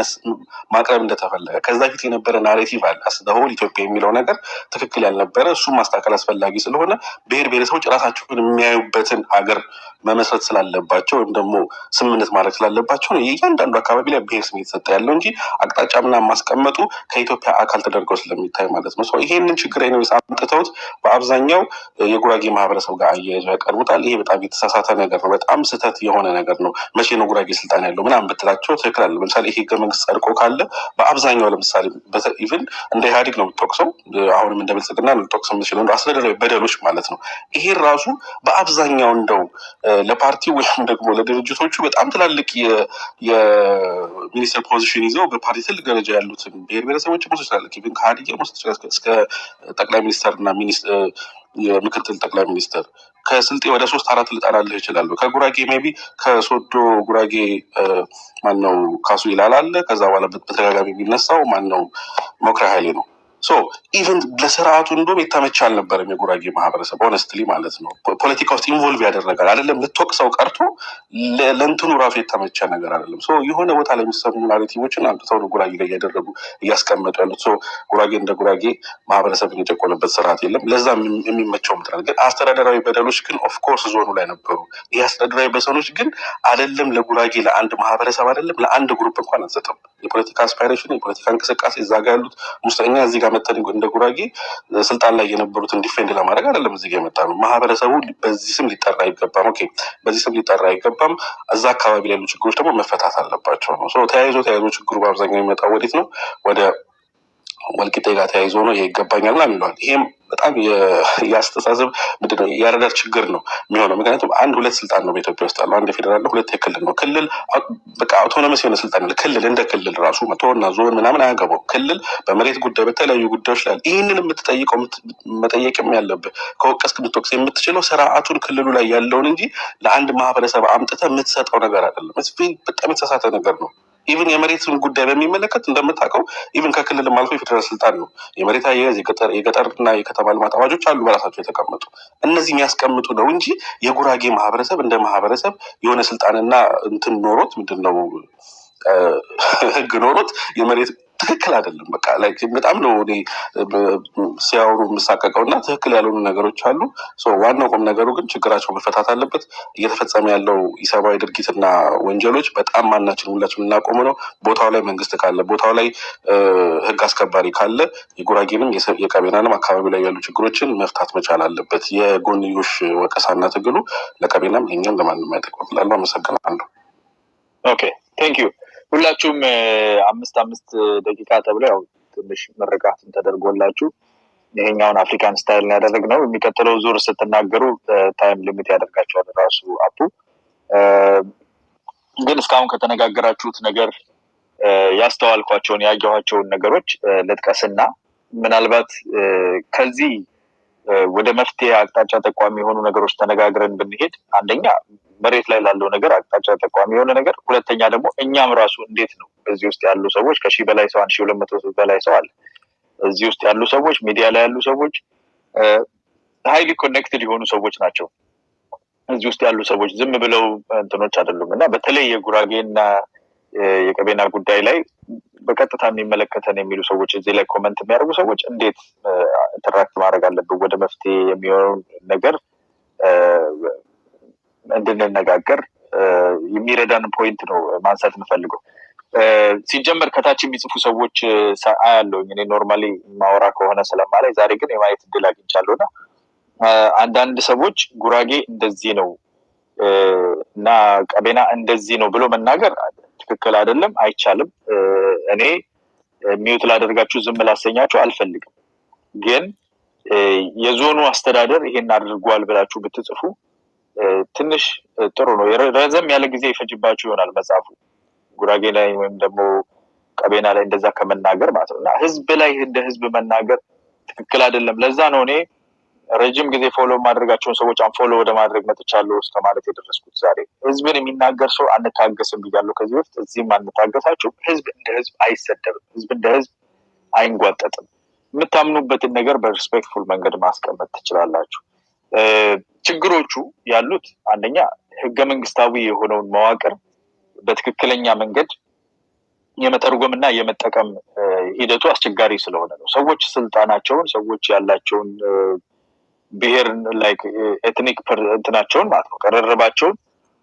ማቅረብ እንደተፈለገ ከዛ ፊት የነበረ ናሬቲቭ አለ። አስደሆል ኢትዮጵያ የሚለው ነገር ትክክል ያልነበረ እሱም ማስተካከል አስፈላጊ ስለሆነ ብሔር ብሔረሰቦች ራሳቸውን የሚያዩበትን ሀገር መመስረት ስላለባቸው ወይም ደግሞ ስምምነት ማድረግ ስላለባቸው ነው የእያንዳንዱ አካባቢ ላይ ብሔር ስም የተሰጠ ያለው እንጂ አቅጣጫ ምናምን ማስቀመጡ ከኢትዮጵያ አካል ተደርገው ስለሚታይ ማለት ነው። ይሄንን ችግር አይነውስ አምጥተውት በአብዛኛው የጉራጌ ማህበረሰብ ጋር አያይዘው ያቀርቡታል። ይሄ በጣም የተሳሳተ ነገር ነው። በጣም ስህተት የሆነ ነገር ነው። መቼ ነው ጉራጌ ስልጣን ያለው ምናምን ብትላቸው ትክክል አለ። ለምሳሌ ይሄ ህገ መንግስት ጸድቆ ካለ በአብዛኛው ለምሳሌ ኢቭን እንደ ኢህአዴግ ነው የምትጠቅሰው፣ አሁንም እንደ ብልጽግና ነው የምትጠቅሰው የምትችለው አስተዳደራዊ በደሎች ማለት ነው። ይሄ ራሱ በአብዛኛው እንደው ለፓርቲ ወይም ደግሞ ለድርጅቶቹ በጣም ትላልቅ የሚኒስትር ፖዚሽን ይዘው በፓርቲ ትልቅ ደረጃ ያሉትን ብሔር ብሔረሰቦች መውሰድ ትላልቅ ኢቭን ከኢህአዴግ መውሰድ እስከ ጠቅላይ ሚኒስተርና የምክትል ጠቅላይ ሚኒስተር ከስልጤ ወደ 3-4 ልጠራልህ ይችላሉ። ከጉራጌ ሜቢ ከሶዶ ጉራጌ ማነው ካሱ ይላል አለ። ከዛ በኋላ በተደጋጋሚ የሚነሳው ማነው ሞክራ ኃይሌ ነው። ኢቨን ለስርዓቱ እንደውም የተመቸ አልነበረም የጉራጌ ማህበረሰብ ሆነስትሊ ማለት ነው። ፖለቲካ ውስጥ ኢንቮልቭ ያደረጋል አይደለም ልትወቅሰው ቀርቶ ለእንትኑ ራሱ የተመቸ ነገር አይደለም። የሆነ ቦታ ላይ የሚሰሙ ናሬቲቮችን አምጥተው ጉራጌ ላይ እያደረጉ እያስቀመጡ ያሉት ጉራጌ እንደ ጉራጌ ማህበረሰብን የጨቆነበት ስርዓት የለም። ለዛ የሚመቸው ምትላል። ግን አስተዳደራዊ በደሎች ግን ኦፍኮርስ ዞኑ ላይ ነበሩ። ይህ አስተዳደራዊ በሰኖች ግን አይደለም ለጉራጌ ለአንድ ማህበረሰብ አይደለም ለአንድ ግሩፕ እንኳን አንሰጥም። የፖለቲካ አስፓይሬሽን የፖለቲካ እንቅስቃሴ እዛ ጋር ያሉት ሙስጠኛ እዚህ ጋር መተን እንደ ጉራጌ ስልጣን ላይ የነበሩትን ዲፌንድ ለማድረግ አይደለም እዚህ ጋር የመጣ ነው። ማህበረሰቡ በዚህ ስም ሊጠራ አይገባም። ኦኬ በዚህ ስም ሊጠራ አይገባም። እዛ አካባቢ ላይ ያሉ ችግሮች ደግሞ መፈታት አለባቸው ነው። ተያይዞ ችግሩ በአብዛኛው የሚመጣው ወዴት ነው? ወደ ወልቂጤ ጋር ተያይዞ ነው ይገባኛል ምናምን ይለዋል። ይሄም በጣም የአስተሳሰብ ምንድነው የአረዳድ ችግር ነው የሚሆነው። ምክንያቱም አንድ ሁለት ስልጣን ነው በኢትዮጵያ ውስጥ ያለው፣ አንድ የፌዴራል ነው፣ ሁለት የክልል ነው። ክልል በቃ አውቶኖመስ የሆነ ስልጣን ነው። ክልል እንደ ክልል ራሱ መቶና ዞን ምናምን አያገባው። ክልል በመሬት ጉዳይ በተለያዩ ጉዳዮች ላይ ይህንን የምትጠይቀው መጠየቅም ያለብህ ከወቀስክ ምትወቅስ የምትችለው ስርዓቱን ክልሉ ላይ ያለውን እንጂ ለአንድ ማህበረሰብ አምጥተህ የምትሰጠው ነገር አይደለም። በጣም የተሳሳተ ነገር ነው። ኢቭን የመሬትን ጉዳይ በሚመለከት እንደምታውቀው ኢቭን ከክልል አልፎ የፌዴራል ስልጣን ነው። የመሬት አያያዝ፣ የገጠርና የከተማ ልማት አዋጆች አሉ በራሳቸው የተቀመጡ። እነዚህ የሚያስቀምጡ ነው እንጂ የጉራጌ ማህበረሰብ እንደ ማህበረሰብ የሆነ ስልጣንና እንትን ኖሮት ምንድነው ህግ ኖሮት የመሬት ትክክል አይደለም። በቃ ላይክ በጣም ነው እኔ ሲያወሩ የምሳቀቀው እና ትክክል ያልሆኑ ነገሮች አሉ። ዋናው ቁም ነገሩ ግን ችግራቸው መፈታት አለበት። እየተፈጸመ ያለው ኢሰብአዊ ድርጊትና ወንጀሎች በጣም ማናችን ሁላችን እናቆሙ ነው። ቦታው ላይ መንግስት ካለ፣ ቦታው ላይ ህግ አስከባሪ ካለ የጉራጌንም የቀቤናንም አካባቢ ላይ ያሉ ችግሮችን መፍታት መቻል አለበት። የጎንዮሽ ወቀሳና ትግሉ ለቀቤናም እኛም ለማንም አይጠቅም እላለሁ። አመሰግናለሁ። ኦኬ ቴንክ ዩ። ሁላችሁም 5 ደቂቃ ተብለው ያው ትንሽ መረቃትን ተደርጎላችሁ ይሄኛውን አፍሪካን ስታይል ነው ያደረግነው። የሚቀጥለው ዙር ስትናገሩ ታይም ሊሚት ያደርጋቸዋል ራሱ አፑ። ግን እስካሁን ከተነጋገራችሁት ነገር ያስተዋልኳቸውን ያየኋቸውን ነገሮች ልጥቀስና ምናልባት ከዚህ ወደ መፍትሄ አቅጣጫ ጠቋሚ የሆኑ ነገሮች ተነጋግረን ብንሄድ አንደኛ መሬት ላይ ላለው ነገር አቅጣጫ ጠቋሚ የሆነ ነገር፣ ሁለተኛ ደግሞ እኛም ራሱ እንዴት ነው እዚህ ውስጥ ያሉ ሰዎች ከ1000 በላይ ሰው 1200 በላይ ሰው አለ እዚህ ውስጥ ያሉ ሰዎች፣ ሚዲያ ላይ ያሉ ሰዎች ሃይሊ ኮኔክትድ የሆኑ ሰዎች ናቸው። እዚህ ውስጥ ያሉ ሰዎች ዝም ብለው እንትኖች አይደሉም እና በተለይ የጉራጌና የቀቤና ጉዳይ ላይ በቀጥታ የሚመለከተን የሚሉ ሰዎች እዚህ ላይ ኮመንት የሚያደርጉ ሰዎች እንዴት ኢንተራክት ማድረግ አለብን ወደ መፍትሄ የሚሆነው ነገር እንድንነጋገር የሚረዳን ፖይንት ነው ማንሳት የምፈልገው። ሲጀመር ከታች የሚጽፉ ሰዎች አያለሁኝ እኔ ኖርማሊ ማወራ ከሆነ ስለማላይ፣ ዛሬ ግን የማየት እድል አግኝቻለሁና አንዳንድ ሰዎች ጉራጌ እንደዚህ ነው እና ቀቤና እንደዚህ ነው ብሎ መናገር ትክክል አይደለም፣ አይቻልም። እኔ ሚውት ላደርጋችሁ ዝም ላሰኛችሁ አልፈልግም። ግን የዞኑ አስተዳደር ይሄን አድርጓል ብላችሁ ብትጽፉ ትንሽ ጥሩ ነው። ረዘም ያለ ጊዜ ይፈጅባችሁ ይሆናል መጻፉ ጉራጌ ላይ ወይም ደግሞ ቀቤና ላይ እንደዛ ከመናገር ማለት ነው። እና ህዝብ ላይ እንደ ህዝብ መናገር ትክክል አይደለም። ለዛ ነው እኔ ረጅም ጊዜ ፎሎ ማድረጋቸውን ሰዎች አንፎሎ ወደ ማድረግ መጥቻለሁ እስከ ማለት የደረስኩት። ዛሬ ህዝብን የሚናገር ሰው አንታገስም ብያለሁ ከዚህ በፊት፣ እዚህም አንታገሳችሁ። ህዝብ እንደ ህዝብ አይሰደብም፣ ህዝብ እንደ ህዝብ አይንጓጠጥም። የምታምኑበትን ነገር በሪስፔክትፉል መንገድ ማስቀመጥ ትችላላችሁ። ችግሮቹ ያሉት አንደኛ ህገ መንግስታዊ የሆነውን መዋቅር በትክክለኛ መንገድ የመተርጎምና የመጠቀም ሂደቱ አስቸጋሪ ስለሆነ ነው። ሰዎች ስልጣናቸውን፣ ሰዎች ያላቸውን ብሔር ላይክ ኤትኒክ እንትናቸውን ማለት ነው ቀረረባቸውን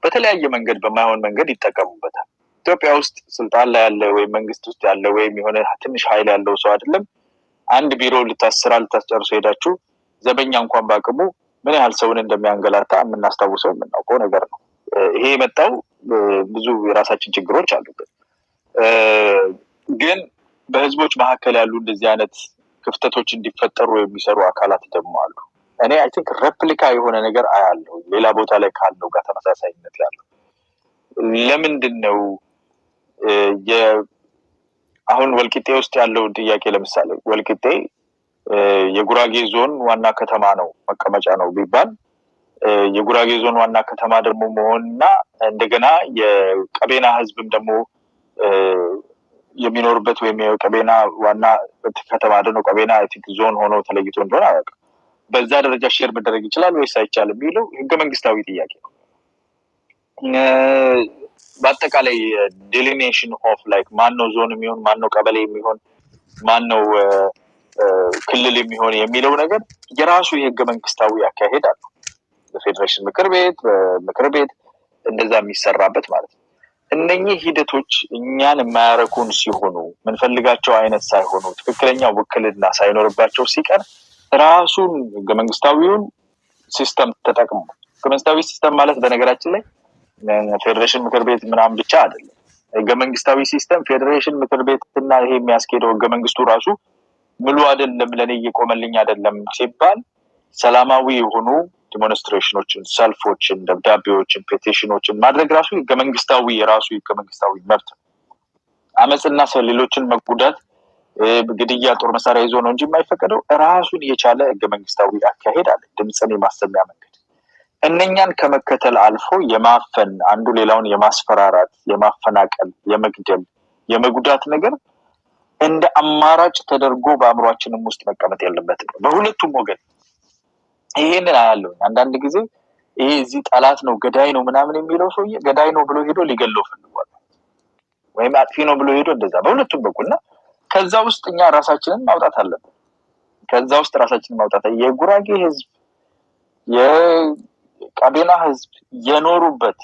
በተለያየ መንገድ በማይሆን መንገድ ይጠቀሙበታል። ኢትዮጵያ ውስጥ ስልጣን ላይ ያለ ወይም መንግስት ውስጥ ያለ ወይም የሆነ ትንሽ ኃይል ያለው ሰው አይደለም አንድ ቢሮ ልታስጨርሱ ሄዳችሁ ዘበኛ እንኳን ባቅሙ ምን ያህል ሰውን እንደሚያንገላታ የምናስታውሰው የምናውቀው ነገር ነው። ይሄ የመጣው ብዙ የራሳችን ችግሮች አሉበት። ግን በህዝቦች መካከል ያሉ እንደዚህ አይነት ክፍተቶች እንዲፈጠሩ የሚሰሩ አካላት ደግሞ አሉ። እኔ አይ ቲንክ ሬፕሊካ የሆነ ነገር አያለሁ ሌላ ቦታ ላይ ካለው ጋር ተመሳሳይነት ያለው። ለምንድን ነው አሁን ወልቂጤ ውስጥ ያለውን ጥያቄ ለምሳሌ ወልቂጤ የጉራጌ ዞን ዋና ከተማ ነው መቀመጫ ነው ቢባል የጉራጌ ዞን ዋና ከተማ ደግሞ መሆንና እንደገና የቀቤና ህዝብም ደግሞ የሚኖርበት ወይም የቀቤና ዋና ከተማ ደግሞ ቀቤና አይ ቲንክ ዞን ሆኖ ተለይቶ እንደሆነ አያውቅም። በዛ ደረጃ ሼር መደረግ ይችላል ወይስ አይቻልም የሚለው ህገ መንግስታዊ ጥያቄ ነው። በአጠቃላይ ዴሊኔሽን ኦፍ ላይክ ማነው ዞን የሚሆን ማነው ቀበሌ የሚሆን ማነው ክልል የሚሆን የሚለው ነገር የራሱ የህገ መንግስታዊ አካሄድ አለው። በፌዴሬሽን ምክር ቤት እንደዛ የሚሰራበት ማለት ነው። እነኚህ ሂደቶች እኛን የማያረኩን ሲሆኑ ምንፈልጋቸው አይነት ሳይሆኑ ትክክለኛ ውክልና ሳይኖርባቸው ሲቀር ራሱን ህገ መንግስታዊውን ሲስተም ተጠቅሞ ህገ መንግስታዊ ሲስተም ማለት በነገራችን ላይ ፌዴሬሽን ምክር ቤት ምናምን ብቻ አይደለም። ህገ መንግስታዊ ሲስተም ፌዴሬሽን ምክር ቤት እና ይሄ የሚያስኬደው ህገ መንግስቱ ራሱ ሙሉ አይደለም ለኔ እየቆመልኝ አይደለም ሲባል ሰላማዊ የሆኑ ዲሞንስትሬሽኖችን፣ ሰልፎችን፣ ደብዳቤዎችን፣ ፔቲሽኖችን ማድረግ ራሱ ህገመንግስታዊ የራሱ ህገመንግስታዊ መብት ነው። አመጽና ሌሎችን መጉዳት ግድያ ጦር መሳሪያ ይዞ ነው እንጂ የማይፈቀደው ራሱን የቻለ ህገመንግስታዊ አካሄድ አለ። ድምፅን የማሰሚያ መንገድ እነኛን ከመከተል አልፎ የማፈን አንዱ ሌላውን የማስፈራራት፣ የማፈናቀል፣ የመግደል፣ የመጉዳት ነገር እንደ አማራጭ ተደርጎ በአእምሯችንም ውስጥ መቀመጥ የለበትም። በሁለቱም ወገን ይሄንን አያለው። አንዳንድ ጊዜ ይሄ እዚህ ጠላት ነው ገዳይ ነው ምናምን የሚለው ሰውዬ ገዳይ ነው ብሎ ሄዶ ሊገለው ፈልጓል፣ ወይም አጥፊ ነው ብሎ ሄዶ እንደዛ በሁለቱም በኩልና ከዛ ውስጥ እኛ ራሳችንን ማውጣት አለብን። ከዛ ውስጥ ራሳችንን ማውጣት የጉራጌ ህዝብ የቀቤና ህዝብ የኖሩበት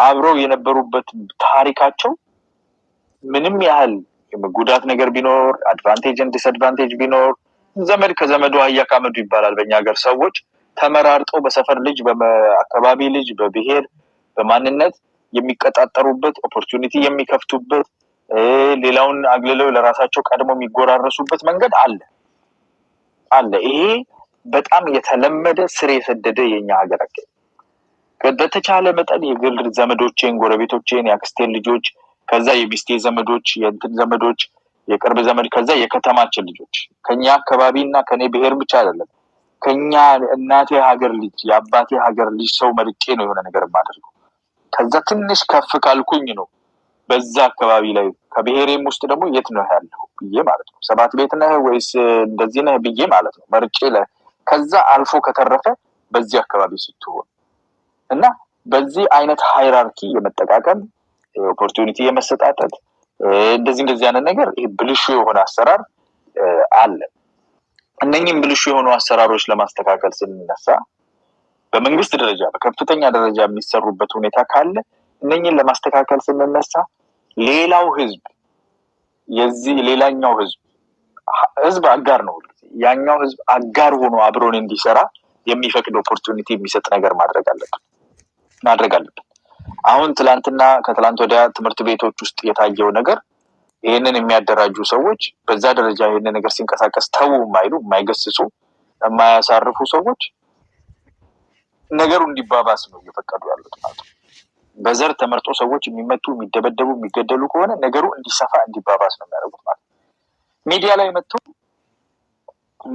አብረው የነበሩበት ታሪካቸው ምንም ያህል ጉዳት ነገር ቢኖር አድቫንቴጅ እና ዲስአድቫንቴጅ ቢኖር ዘመድ ከዘመዱ አህያ ካመዱ ይባላል። በእኛ ሀገር ሰዎች ተመራርጠው በሰፈር ልጅ፣ በአካባቢ ልጅ፣ በብሔር በማንነት የሚቀጣጠሩበት ኦፖርቹኒቲ የሚከፍቱበት ሌላውን አግልለው ለራሳቸው ቀድሞ የሚጎራረሱበት መንገድ አለ። ይሄ በጣም የተለመደ ስር የሰደደ የኛ ሀገር አገር በተቻለ መጠን የግል ዘመዶቼን፣ ጎረቤቶቼን፣ የአክስቴን ልጆች ከዛ የሚስቴ ዘመዶች፣ የእንትን ዘመዶች፣ የቅርብ ዘመድ ከዛ የከተማችን ልጆች ከኛ አካባቢና ከኔ ብሔር ብቻ አይደለም ከኛ እናቴ ሀገር ልጅ የአባቴ ሀገር ልጅ ሰው መርጬ ነው የሆነ ነገር የማደርገው። ከዛ ትንሽ ከፍ ካልኩኝ ነው በዛ አካባቢ ላይ ከብሔሬም ውስጥ ደግሞ የት ነው ያለው ብዬ ማለት ነው። ሰባት ቤት ነህ ወይስ እንደዚህ ነህ ብዬ ማለት ነው መርጬ ከዛ አልፎ ከተረፈ በዚህ አካባቢ ስትሆን እና በዚህ አይነት ሃይራርኪ የመጠቃቀም ኦፖርቹኒቲ የመሰጣጠት እንደዚህ አይነት ነገር ይሄ ብልሹ የሆነ አሰራር አለ። እነኚህም ብልሹ የሆኑ አሰራሮች ለማስተካከል ስንነሳ በመንግስት ደረጃ በከፍተኛ ደረጃ የሚሰሩበት ሁኔታ ካለ እነኚህን ለማስተካከል ስንነሳ ሌላው ህዝብ የዚህ ሌላኛው ህዝብ አጋር ነው። ያኛው ህዝብ አጋር ሆኖ አብሮን እንዲሰራ የሚፈቅድ ኦፖርቹኒቲ የሚሰጥ ነገር ማድረግ አለብን። አሁን ትላንትና ከትላንት ወዲያ ትምህርት ቤቶች ውስጥ የታየው ነገር ይሄንን የሚያደራጁ ሰዎች በዛ ደረጃ ይሄንን ነገር ሲንቀሳቀስ ተው የማይሉ የማይገስጹ የማያሳርፉ ሰዎች ነገሩ እንዲባባስ ነው እየፈቀዱ ያሉት ማለት ነው። በዘር ተመርጦ ሰዎች የሚመቱ የሚደበደቡ የሚገደሉ ከሆነ ነገሩ እንዲሰፋ እንዲባባስ ነው የሚያደርጉት ማለት ነው። ሚዲያ ላይ መጥቶ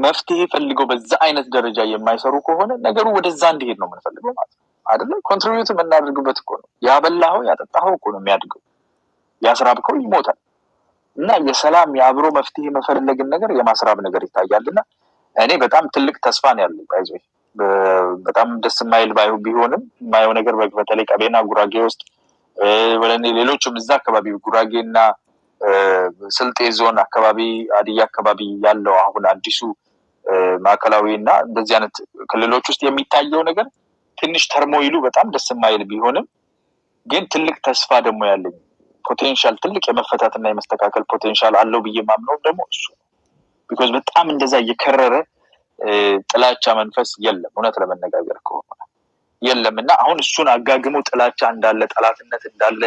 መፍትሄ ፈልገው በዛ አይነት ደረጃ የማይሰሩ ከሆነ ነገሩ ወደዛ እንዲሄድ ነው የምንፈልገው ማለት ነው አይደለ? ኮንትሪቢዩት የምናደርግበት እኮ ነው። ያበላኸው ያጠጣኸው እኮ ነው የሚያድገው፣ ያስራብከው ይሞታል። እና የሰላም የአብሮ መፍትሄ መፈለግን ነገር የማስራብ ነገር ይታያልና እኔ በጣም ትልቅ ተስፋ ነው ያለኝ። ባይዞይ በጣም ደስ የማይል ቢሆንም የማየው ነገር በተለይ ቀቤና ጉራጌ ውስጥ ወለኔ ሌሎችም እዛ አካባቢ ጉራጌና ስልጤ ዞን አካባቢ አድያ አካባቢ ያለው አሁን አዲሱ ማዕከላዊና እንደዚህ አይነት ክልሎች ውስጥ የሚታየው ነገር ትንሽ ተርሞይሉ በጣም ደስ የማይል ቢሆንም ግን ትልቅ ተስፋ ደግሞ ያለኝ ፖቴንሻል ትልቅ የመፈታትና የመስተካከል ፖቴንሻል አለው ብዬ ማምነው ደግሞ እሱ ቢኮዝ በጣም እንደዛ እየከረረ ጥላቻ መንፈስ የለም። እውነት ለመነጋገር ከሆነ የለም እና አሁን እሱን አጋግሞ ጥላቻ እንዳለ ጠላትነት እንዳለ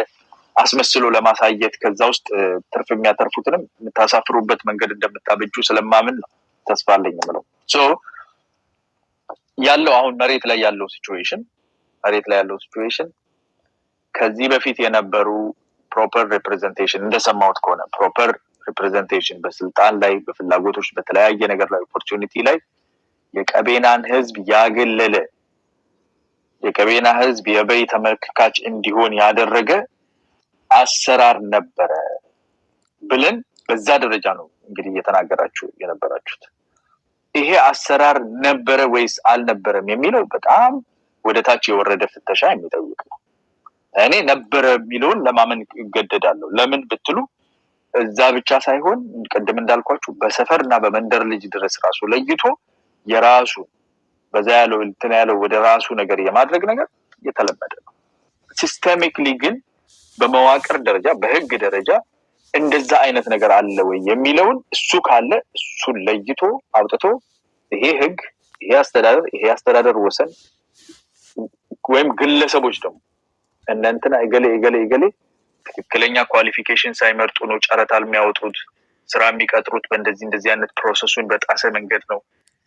አስመስሎ ለማሳየት ከዛ ውስጥ ትርፍ የሚያተርፉትንም የምታሳፍሩበት መንገድ እንደምታበጁ ስለማምን ነው ተስፋ አለኝ የምለው። ያለው አሁን መሬት ላይ ያለው ሲቹዌሽን ከዚህ በፊት የነበሩ ፕሮፐር ሪፕሬዘንቴሽን እንደሰማሁት ከሆነ ፕሮፐር ሪፕሬዘንቴሽን በስልጣን ላይ በፍላጎቶች በተለያየ ነገር ላይ ኦፖርቹኒቲ ላይ የቀቤናን ህዝብ ያገለለ የቀቤና ህዝብ የበይ ተመልካች እንዲሆን ያደረገ አሰራር ነበረ ብለን በዛ ደረጃ ነው እንግዲህ እየተናገራችሁ የነበራችሁት። ይሄ አሰራር ነበረ ወይስ አልነበረም የሚለው በጣም ወደ ታች የወረደ ፍተሻ የሚጠይቅ ነው። እኔ ነበረ የሚለውን ለማመን ይገደዳለሁ። ለምን ብትሉ እዛ ብቻ ሳይሆን ቅድም እንዳልኳችሁ በሰፈርና በመንደር ልጅ ድረስ ራሱ ለይቶ የራሱ በዛ ያለው እንትን ያለው ወደ ራሱ ነገር የማድረግ ነገር የተለመደ ነው። ሲስተሚክሊ ግን በመዋቅር ደረጃ በህግ ደረጃ እንደዛ አይነት ነገር አለ ወይ የሚለውን እሱ ካለ እሱን ለይቶ አውጥቶ ይሄ ህግ ይሄ አስተዳደር ወሰን ወይም ግለሰቦች ደግሞ እነንትና እገሌ ትክክለኛ ኳሊፊኬሽን ሳይመርጡ ነው ጨረታ የሚያወጡት ስራ የሚቀጥሩት እንደዚህ አይነት ፕሮሰሱን በጣሰ መንገድ ነው።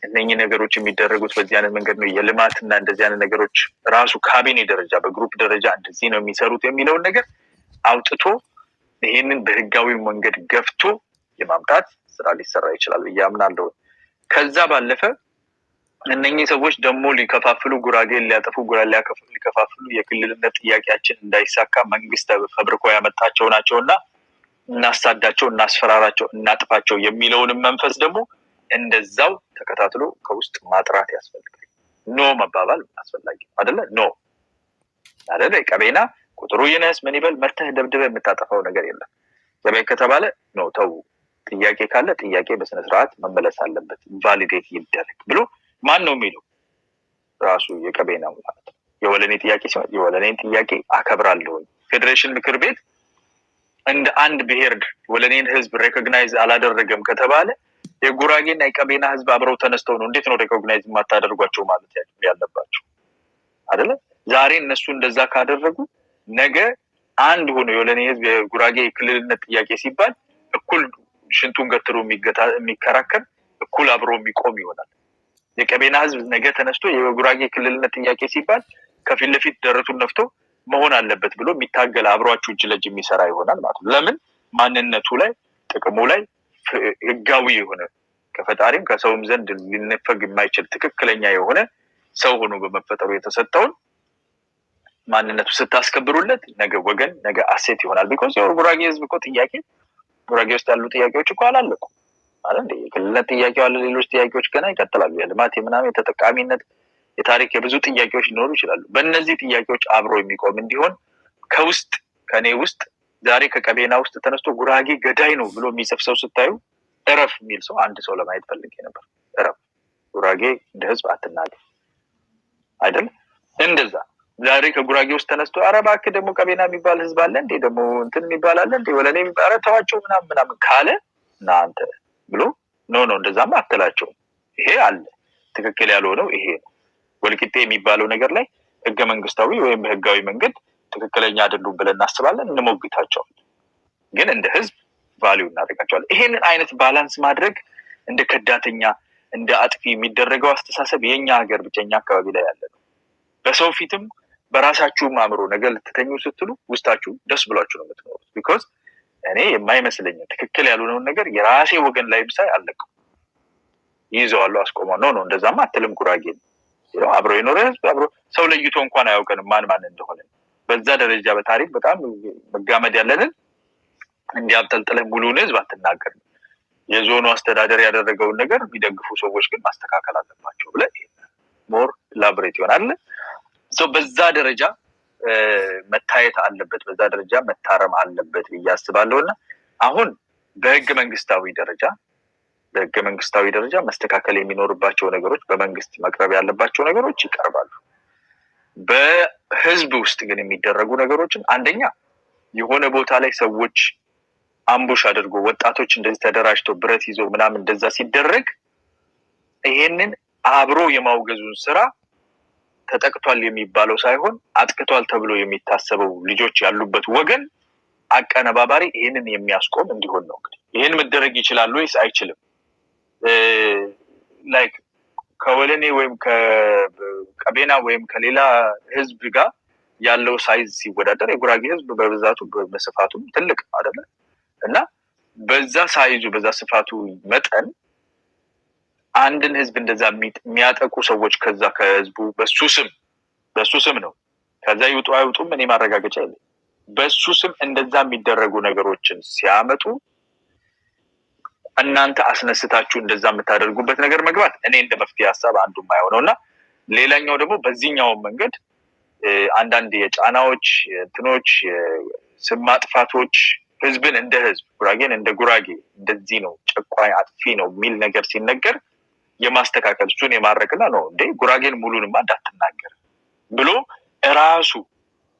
እነኚህ ነገሮች የሚደረጉት በዚህ አይነት መንገድ ነው። የልማትና እንደዚህ አይነት ነገሮች ራሱ ካቢኔ ደረጃ በግሩፕ ደረጃ እንደዚህ ነው የሚሰሩት የሚለውን ነገር አውጥቶ ይሄንን በህጋዊ መንገድ ገፍቶ የማምጣት ስራ ሊሰራ ይችላል ብዬ አምናለሁ። ከዛ ባለፈ እነኚህ ሰዎች ደግሞ ሊከፋፍሉ ጉራጌን ሊያጠፉ ሊከፋፍሉ የክልልነት ጥያቄያችን እንዳይሳካ መንግስት ፈብርኮ ያመጣቸው ናቸውና እናሳዳቸው፣ እናስፈራራቸው፣ እናጥፋቸው የሚለውንም መንፈስ ደግሞ እንደዛው ተከታትሎ ከውስጥ ማጥራት ያስፈልጋል። ኖ መባባል አስፈላጊ አይደለ? ኖ አይደለ? ቀቤና ቁጥሩ ይነስ ምን ይበል መርተህ ደብድበህ የምታጠፋው ነገር የለም። ዘበይ ከተባለ ኖ ተው፣ ጥያቄ ካለ ጥያቄ በስነ ስርዓት መመለስ አለበት፣ ቫሊዴት ይደረግ ብሎ ማን ነው የሚለው? ራሱ የቀቤናው ማለት ነው። የወለኔ ጥያቄ ሲሆን የወለኔን ጥያቄ አከብራለሁ። ፌዴሬሽን ምክር ቤት እንደ አንድ ብሔር ወለኔን ህዝብ ሬኮግናይዝ አላደረገም ከተባለ የጉራጌና የቀቤና ህዝብ አብረው ተነስተው ነው እንዴት ነው ሬኮግናይዝ የማታደርጓቸው ማለት ያለባቸው አይደለ? ዛሬ እነሱ እንደዛ ካደረጉ ነገ አንድ ሆኖ የወለኔ ህዝብ የጉራጌ ክልልነት ጥያቄ ሲባል እኩል ሽንቱን ገትሮ የሚከራከር እኩል አብሮ የሚቆም ይሆናል። የቀቤና ህዝብ ነገ ተነስቶ የጉራጌ ክልልነት ጥያቄ ሲባል ከፊት ለፊት ደረቱን ነፍቶ መሆን አለበት ብሎ የሚታገል አብሯችሁ እጅ ለእጅ የሚሰራ ይሆናል ማለት ነው። ለምን? ማንነቱ ላይ ጥቅሙ ላይ ህጋዊ የሆነ ከፈጣሪም ከሰውም ዘንድ ሊነፈግ የማይችል ትክክለኛ የሆነ ሰው ሆኖ በመፈጠሩ የተሰጠውን ማንነቱ ስታስከብሩለት ነገ ወገን ነገ አሴት ይሆናል። ቢኮዝ የጉራጌ ህዝብ እኮ ጥያቄ ጉራጌ ውስጥ ያሉ ጥያቄዎች እኮ አላለቁ አይደል እንዴ? የክልልነት ጥያቄው አለ፣ ሌሎች ጥያቄዎች ገና ይቀጥላሉ። የልማት የምናምን የተጠቃሚነት የታሪክ የብዙ ጥያቄዎች ሊኖሩ ይችላሉ። በእነዚህ ጥያቄዎች አብሮ የሚቆም እንዲሆን ከውስጥ ከኔ ውስጥ ዛሬ ከቀቤና ውስጥ ተነስቶ ጉራጌ ገዳይ ነው ብሎ የሚጽፍ ሰው ስታዩ እረፍ የሚል ሰው አንድ ሰው ለማየት ፈልጌ ነበር። እረፍ፣ ጉራጌ እንደ ህዝብ አትናገር አይደል? እንደዛ ዛሬ ከጉራጌ ውስጥ ተነስቶ ኧረ እባክህ ደግሞ ቀቤና የሚባል ህዝብ አለ እንዴ ደግሞ እንትን የሚባል አለ እንዴ ወለኔ ኧረ ተዋቸው ምናምን ካለ እናንተ ብሎ ኖ እንደዛማ አትላቸውም። ይሄ አለ ትክክል ያልሆነው ይሄ ነው። ወልቂጤ የሚባለው ነገር ላይ ህገ መንግስታዊ ወይም በህጋዊ መንገድ ትክክለኛ አይደሉም ብለን እናስባለን፣ እንሞግታቸዋለን። ግን እንደ ህዝብ ቫልዩ እናደርጋቸዋለን። ይሄንን አይነት ባላንስ ማድረግ እንደ ከዳተኛ እንደ አጥፊ የሚደረገው አስተሳሰብ የኛ ሀገር ብቸኛ አካባቢ ላይ ያለ ነው። በሰው ፊትም በራሳችሁም አእምሮ ነገር ልትተኙ ስትሉ ውስጣችሁ ደስ ብሏችሁ ነው የምትኖሩት። ቢኮዝ እኔ የማይመስለኝ ትክክል ያልሆነውን ነገር የራሴ ወገን ላይ ብሳይ አለቀው ይዘዋለሁ፣ አስቆመው። ነው እንደዛማ አትልም። ጉራጌ ነው አብሮ የኖረ ህዝብ አብሮ ሰው ለይቶ እንኳን አያውቀንም ማን እንደሆነ። በዛ ደረጃ በታሪክ በጣም መጋመድ ያለንን እንዲያብጠልጥለህ ሙሉን ህዝብ አትናገርም። የዞኑ አስተዳደር ያደረገውን ነገር የሚደግፉ ሰዎች ግን ማስተካከል አለባቸው ብለህ ሞር ላብሬት ይሆናል። በዛ ደረጃ መታየት አለበት፣ በዛ ደረጃ መታረም አለበት ብዬ አስባለሁ። እና አሁን በህገ መንግስታዊ ደረጃ መስተካከል የሚኖርባቸው ነገሮች፣ በመንግስት መቅረብ ያለባቸው ነገሮች ይቀርባሉ። በህዝብ ውስጥ ግን የሚደረጉ ነገሮችን አንደኛ የሆነ ቦታ ላይ ሰዎች አምቡሽ አድርጎ ወጣቶች እንደዚህ ተደራጅተው ብረት ይዘው ምናምን እንደዛ ሲደረግ ይሄንን አብሮ የማውገዙን ስራ ተጠቅቷል የሚባለው ሳይሆን አጥቅቷል ተብሎ የሚታሰበው ልጆች ያሉበት ወገን አቀነባባሪ ይሄንን የሚያስቆም እንዲሆን ነው። እንግዲህ ይሄን መደረግ ይችላል ወይስ አይችልም? ላይክ ከወለኔ ወይም ከቀቤና ወይም ከሌላ ህዝብ ጋር ያለው ሳይዝ ሲወዳደር የጉራጌ ህዝብ በብዛቱ በስፋቱም ትልቅ አይደለ? እና በዛ ሳይዙ በዛ ስፋቱ መጠን አንድን ህዝብ እንደዛ የሚያጠቁ ሰዎች ከዛ ከህዝቡ በሱ ስም ነው ከዛ ይውጡ አይውጡም እኔ ማረጋገጫ የለኝም። በሱ ስም እንደዛ የሚደረጉ ነገሮችን ሲያመጡ እናንተ አስነስታችሁ እንደዛ የምታደርጉበት ነገር መግባት እኔ እንደ መፍትሄ ሀሳብ አንዱ የማይሆነውና ሌላኛው ደግሞ በዚህኛው መንገድ አንዳንድ የጫናዎች እንትኖች ስም ማጥፋቶች ህዝብን እንደ ህዝብ ጉራጌን እንደ ጉራጌ እንደዚህ ነው ጨቋኝ አጥፊ ነው የሚል ነገር ሲነገር የማስተካከል እሱን የማረቅና ነው እንዴ ጉራጌን ሙሉንማ እንዳትናገር ብሎ ራሱ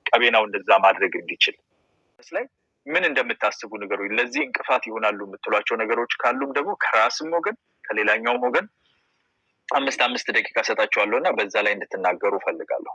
ቀቤናው እንደዛ ማድረግ እንዲችል ስለዚህ ምን እንደምታስቡ ነገሩ ለዚህ እንቅፋት ይሆናሉ የምትሏቸው ነገሮች ካሉም ደግሞ ከራስም ወገን ከሌላኛውም ወገን 5 ደቂቃ ሰጣችኋለሁና በዛ ላይ እንድትናገሩ ፈልጋለሁ።